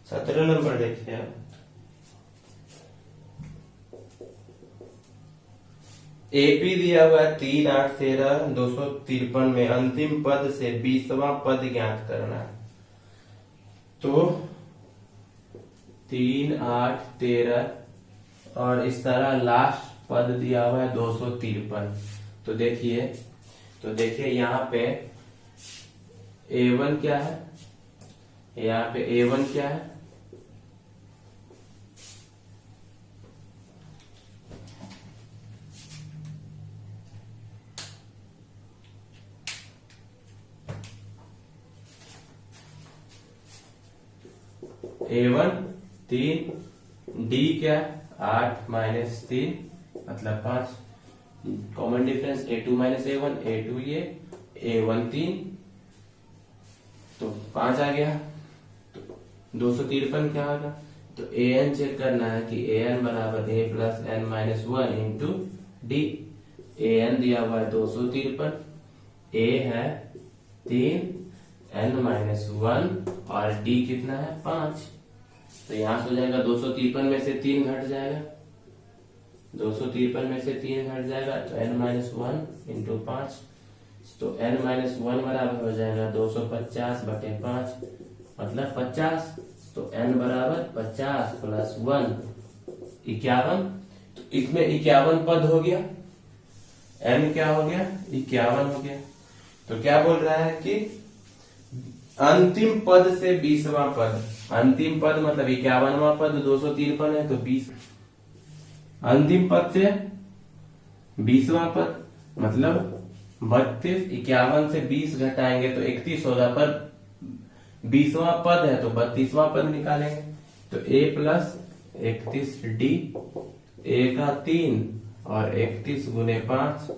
सत्रह नंबर देखिए, एपी दिया हुआ है 3, 8, 13, 253 में अंतिम पद से 20वां पद ज्ञात करना है। तो 3, 8, 13 और इस तरह लास्ट पद दिया हुआ है 253। तो देखिए यहाँ पे A1 क्या है, यहाँ पे A1 क्या है, A1 3, D क्या 8 माइनस 3 मतलब 5। Common difference A2 minus A1, A2 ये, A1 3 तो 5 आ गया। तो 253 क्या होगा? तो an चेक करना है कि an बराबर a plus n minus one into d. an दिया हुआ है 253, a है 3, n माइनस 1 और d कितना है 5। तो यहां से हो जाएगा 253 में से 3 घट जाएगा, 253 में से 3 घट जाएगा तो n माइनस 1 इंटू 5। तो n माइनस 1 बराबर हो जाएगा 250 बटे 5 मतलब 50। तो n बराबर 50 प्लस 1 51। तो इसमें 51 पद हो गया, n क्या हो गया 51 हो गया। तो क्या बोल रहा है कि अंतिम पद से 20वां पद, अंतिम पद मतलब 51वां पद 253 है तो 20, अंतिम पद से 20वां पद मतलब 32, 51 से 20 घटाएंगे तो 31 होगा, पर 20वां पद है तो 32वां पद निकालेंगे। तो a प्लस 31 डी, a का 3 और 31 गुने 5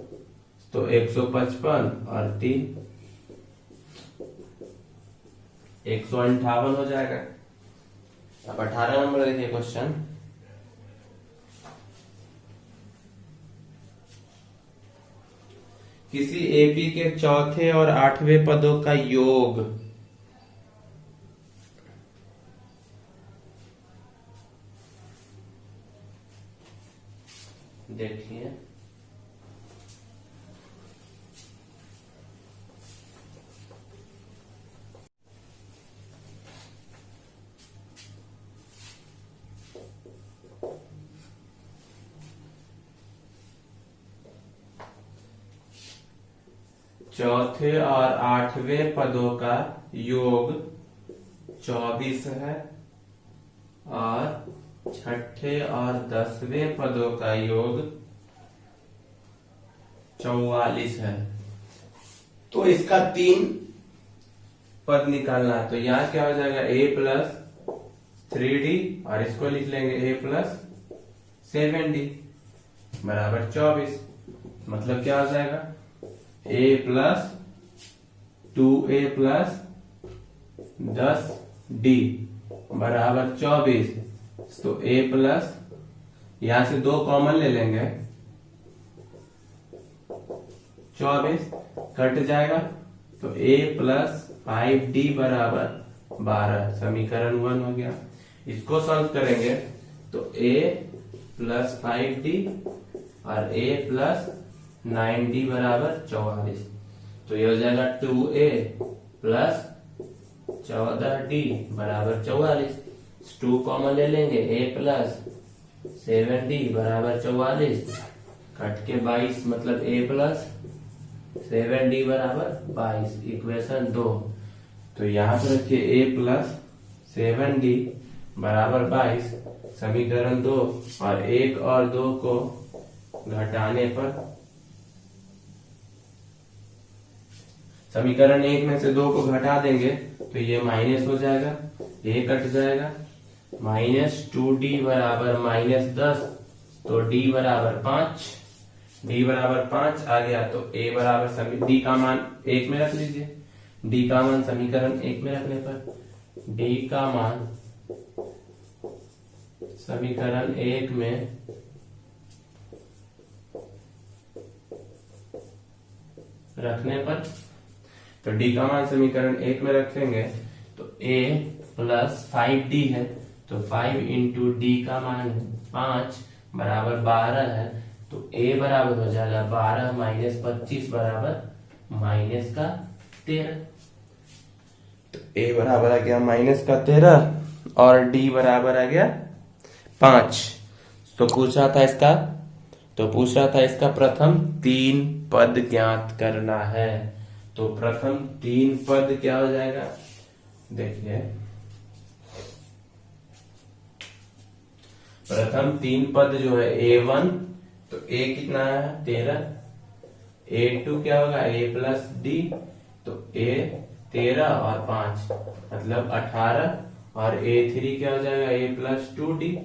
तो 155 और 3 158 हो जाएगा। अब 18 नंबर देखिए क्वेश्चन। किसी एपी के चौथे और 8वें पदों का योग देखिए। चौथे और 8वें पदों का योग 24 है और छठे और 10वें पदों का योग 44 है। तो इसका 3 पद निकालना है। तो यहाँ क्या हो जाएगा a प्लस 3d और इसको लिख लेंगे a प्लस 7d बराबर 24। मतलब क्या हो जाएगा a plus 2a plus 10d बराबर 24। तो a प्लस, यहां से 2 कॉमन ले लेंगे, 24 कट जाएगा तो a प्लस 5d बराबर 12, समीकरण 1 हो गया। इसको सॉल्व करेंगे तो a प्लस 5d और a प्लस 9d बराबर 44। तो ये हो जाएगा 2a प्लस 14d बराबर 44। 2 कॉमन ले लेंगे, a प्लस 7d बराबर 44 कट के 22 मतलब a प्लस 7d बराबर 22, इक्वेशन 2। तो यहाँ पर रखिए a प्लस 7d बराबर 22, समीकरण 2 और 1 और 2 को घटाने पर समीकरण 1 में से 2 को घटा देंगे तो ये माइनस हो जाएगा, a कट जाएगा, माइनस 2d बराबर माइनस 10 तो d बराबर 5, d बराबर 5 आ गया। तो a बराबर d का मान 1 में रख लीजिए, d का मान समीकरण 1 में रखने पर d का मान समीकरण 1 में रखने पर, तो d का मान समीकरण 1 में रखेंगे तो a प्लस 5d है तो 5 इंटू डी का मान 5 बराबर 12 है। तो a बराबर हो जाएगा 12 माइनस 25 बराबर माइनस का 13। तो a बराबर आ गया माइनस का 13 और d बराबर आ गया 5। तो पूछ रहा था इसका प्रथम 3 पद ज्ञात करना है। तो प्रथम 3 पद क्या हो जाएगा देखिए। प्रथम 3 पद जो है a1, तो a कितना है 13, a2 क्या होगा a प्लस d, तो a 13 और 5 मतलब 18 और A3 क्या हो जाएगा, A प्लस 2D,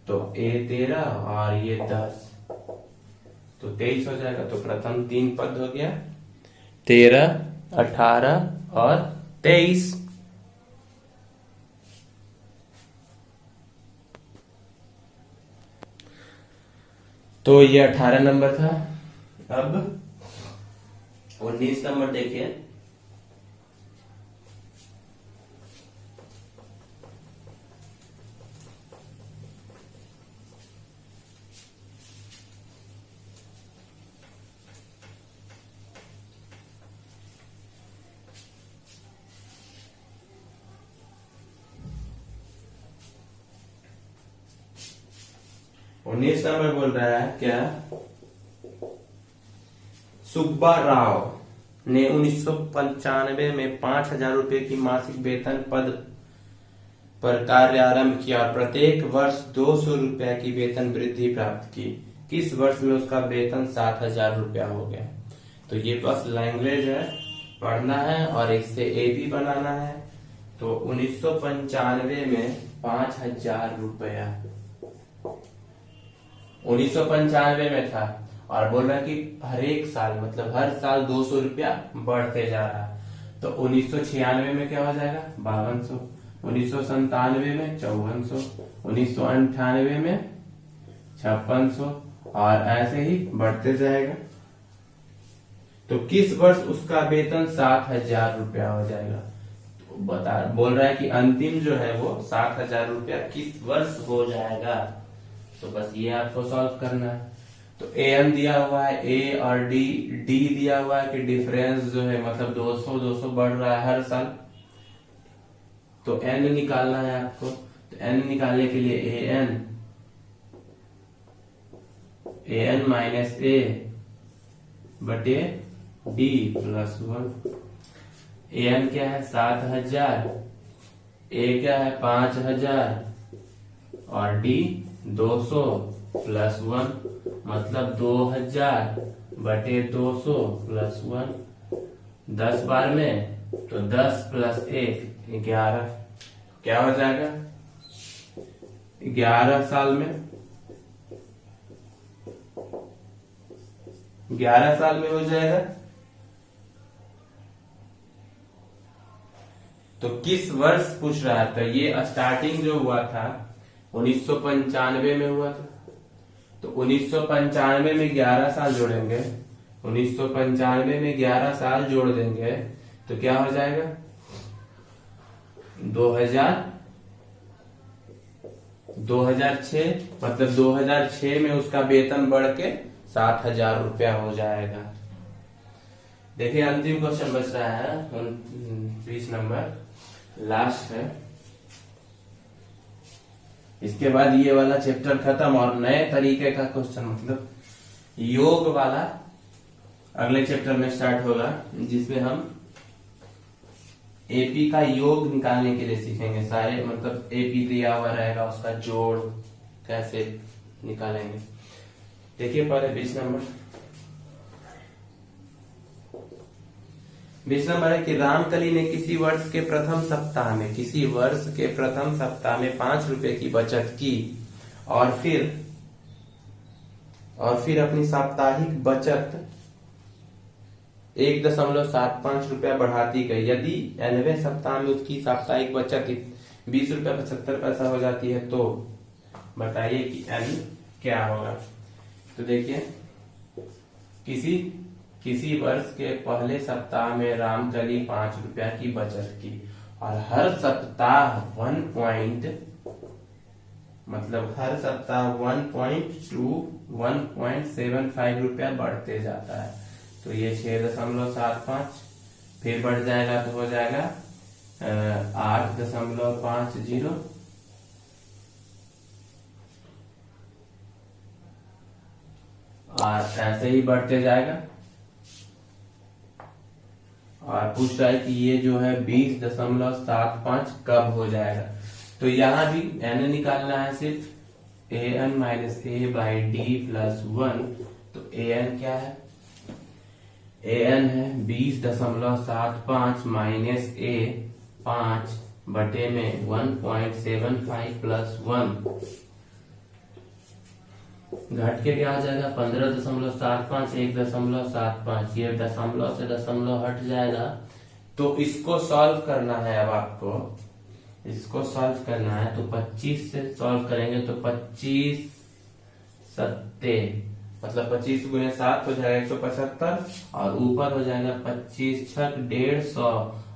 तो A 13 और ये 10, तो 23 हो जाएगा। तो प्रथम 3 पद हो गया 13, 18 और 23। तो ये 18 नंबर था। अब 19 नंबर देखिए। उन्नीस नंबर बोल रहा है क्या, सुब्बा राव ने 1995 में 5,000 रुपए की मासिक वेतन पद पर कार्य आरंभ किया और प्रत्येक वर्ष 200 रुपया की वेतन वृद्धि प्राप्त की। किस वर्ष में उसका वेतन 7,000 रुपया हो गया। तो ये बस लैंग्वेज है, पढ़ना है और इससे एबी बनाना है। तो 1995 में 5,000 रुपया 1995 में था और बोल रहा है कि हर एक साल मतलब हर साल 200 रुपया बढ़ते जा रहा। तो 1996 में क्या हो जाएगा, 5200, 1997 में 5400, 1998 में 5600 और ऐसे ही बढ़ते जाएगा। तो किस वर्ष उसका वेतन 7,000 रुपया हो जाएगा। तो बोल रहा है कि अंतिम जो है वो 7,000 रुपया किस वर्ष हो जाएगा। तो बस ये आपको सॉल्व करना है। तो एन दिया हुआ है, ए और डी, डी दिया हुआ है कि डिफरेंस जो है मतलब 200 बढ़ रहा है हर साल। तो एन निकालना है आपको। तो एन निकालने के लिए ए एन माइनस ए बटे डी प्लस 1। ए एन क्या है 7,000, ए क्या है 5,000 और डी 200 प्लस 1 मतलब 2,000 बटे 200 प्लस 1। 10 बार में तो 10 प्लस 1 11, क्या हो जाएगा 11 साल में, 11 साल में हो जाएगा। तो किस वर्ष पूछ रहा है। तो ये स्टार्टिंग जो हुआ था 1995 में हुआ था। तो 1995 में 11 साल जोड़ेंगे, 1995 में 11 साल जोड़ देंगे तो क्या हो जाएगा 2006 मतलब 2006 में उसका वेतन बढ़ के 7,000 रुपया हो जाएगा। देखिए अंतिम क्वेश्चन बच रहा है 20 नंबर, लास्ट है। इसके बाद ये वाला चैप्टर खत्म और नए तरीके का क्वेश्चन मतलब योग वाला अगले चैप्टर में स्टार्ट होगा, जिसमें हम एपी का योग निकालने के लिए सीखेंगे। सारे मतलब एपी दिया हुआ रहेगा, उसका जोड़ कैसे निकालेंगे। देखिए पहले 20 नंबर है कि रामकली ने किसी वर्ष के प्रथम सप्ताह में 5 रुपए की बचत की और फिर अपनी साप्ताहिक बचत 1.75 रुपया बढ़ाती गई। यदि 90वें सप्ताह में उसकी साप्ताहिक बचत 20 रुपया 75 पैसा हो जाती है तो बताइए कि एन क्या होगा। तो देखिए किसी वर्ष के पहले सप्ताह में रामकली 5 रुपया की बचत की और हर सप्ताह 1.2 1.75 रुपया बढ़ते जाता है। तो ये 6.75 फिर बढ़ जाएगा तो हो जाएगा 8.50 और ऐसे ही बढ़ते जाएगा। और पूछ रहा है कि ये जो है 20.75 कब हो जाएगा। तो यहां भी एन निकालना है, सिर्फ a n minus a by d plus 1। तो ए एन क्या है, ए एन है 20.75 माइनस ए 5 बटे में 1.75 प्लस 1 घट के क्या आ जाएगा 15.75 1.75 ये दशमलव से दशमलव हट जाएगा। तो इसको सॉल्व करना है। अब आपको इसको सॉल्व करना है तो 25 से सॉल्व करेंगे तो 25 सत्ते मतलब 25 गुने 7 हो जाएगा 175 और ऊपर हो जाएगा 25 छक 150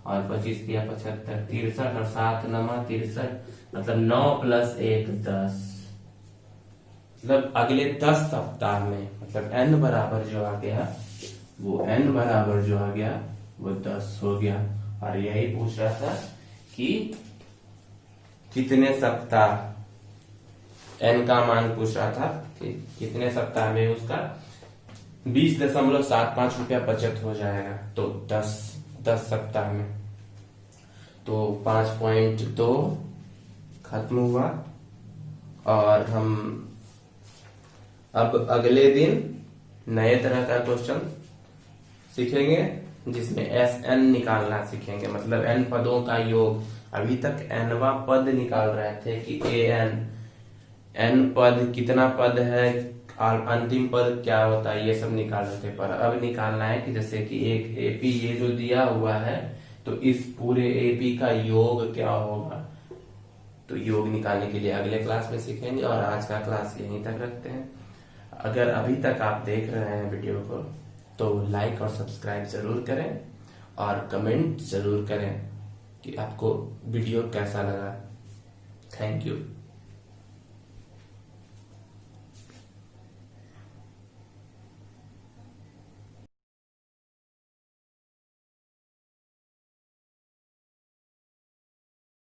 और 25 किया 75 63 और 7 नमा 63 मतलब 9 प्लस 1 10 मतलब अगले 10 सप्ताह में मतलब n बराबर जो आ गया वो n बराबर जो आ गया वो 10 हो गया। और यही पूछ रहा था कि कितने सप्ताह n का मान पूछ रहा था कि कितने सप्ताह में उसका 20.75 रुपया बचत हो जाएगा। तो 10 सप्ताह में तो 5.2 खत्म हुआ। और हम अब अगले दिन नए तरह का क्वेश्चन सीखेंगे जिसमें SN निकालना सीखेंगे मतलब n पदों का योग। अभी तक nवा पद निकाल रहे थे कि n पद कितना पद है और अंतिम पद क्या होता है ये सब निकाल रहे थे। पर अब निकालना है कि जैसे कि एक AP ये जो दिया हुआ है तो इस पूरे AP का योग क्या होगा। तो योग निकालने के लिए अगले क्लास में सीखेंगे और आज का क्लास यहीं तक रखते हैं। अगर अभी तक आप देख रहे हैं वीडियो को तो लाइक और सब्सक्राइब जरूर करें और कमेंट जरूर करें कि आपको वीडियो कैसा लगा। Thank you.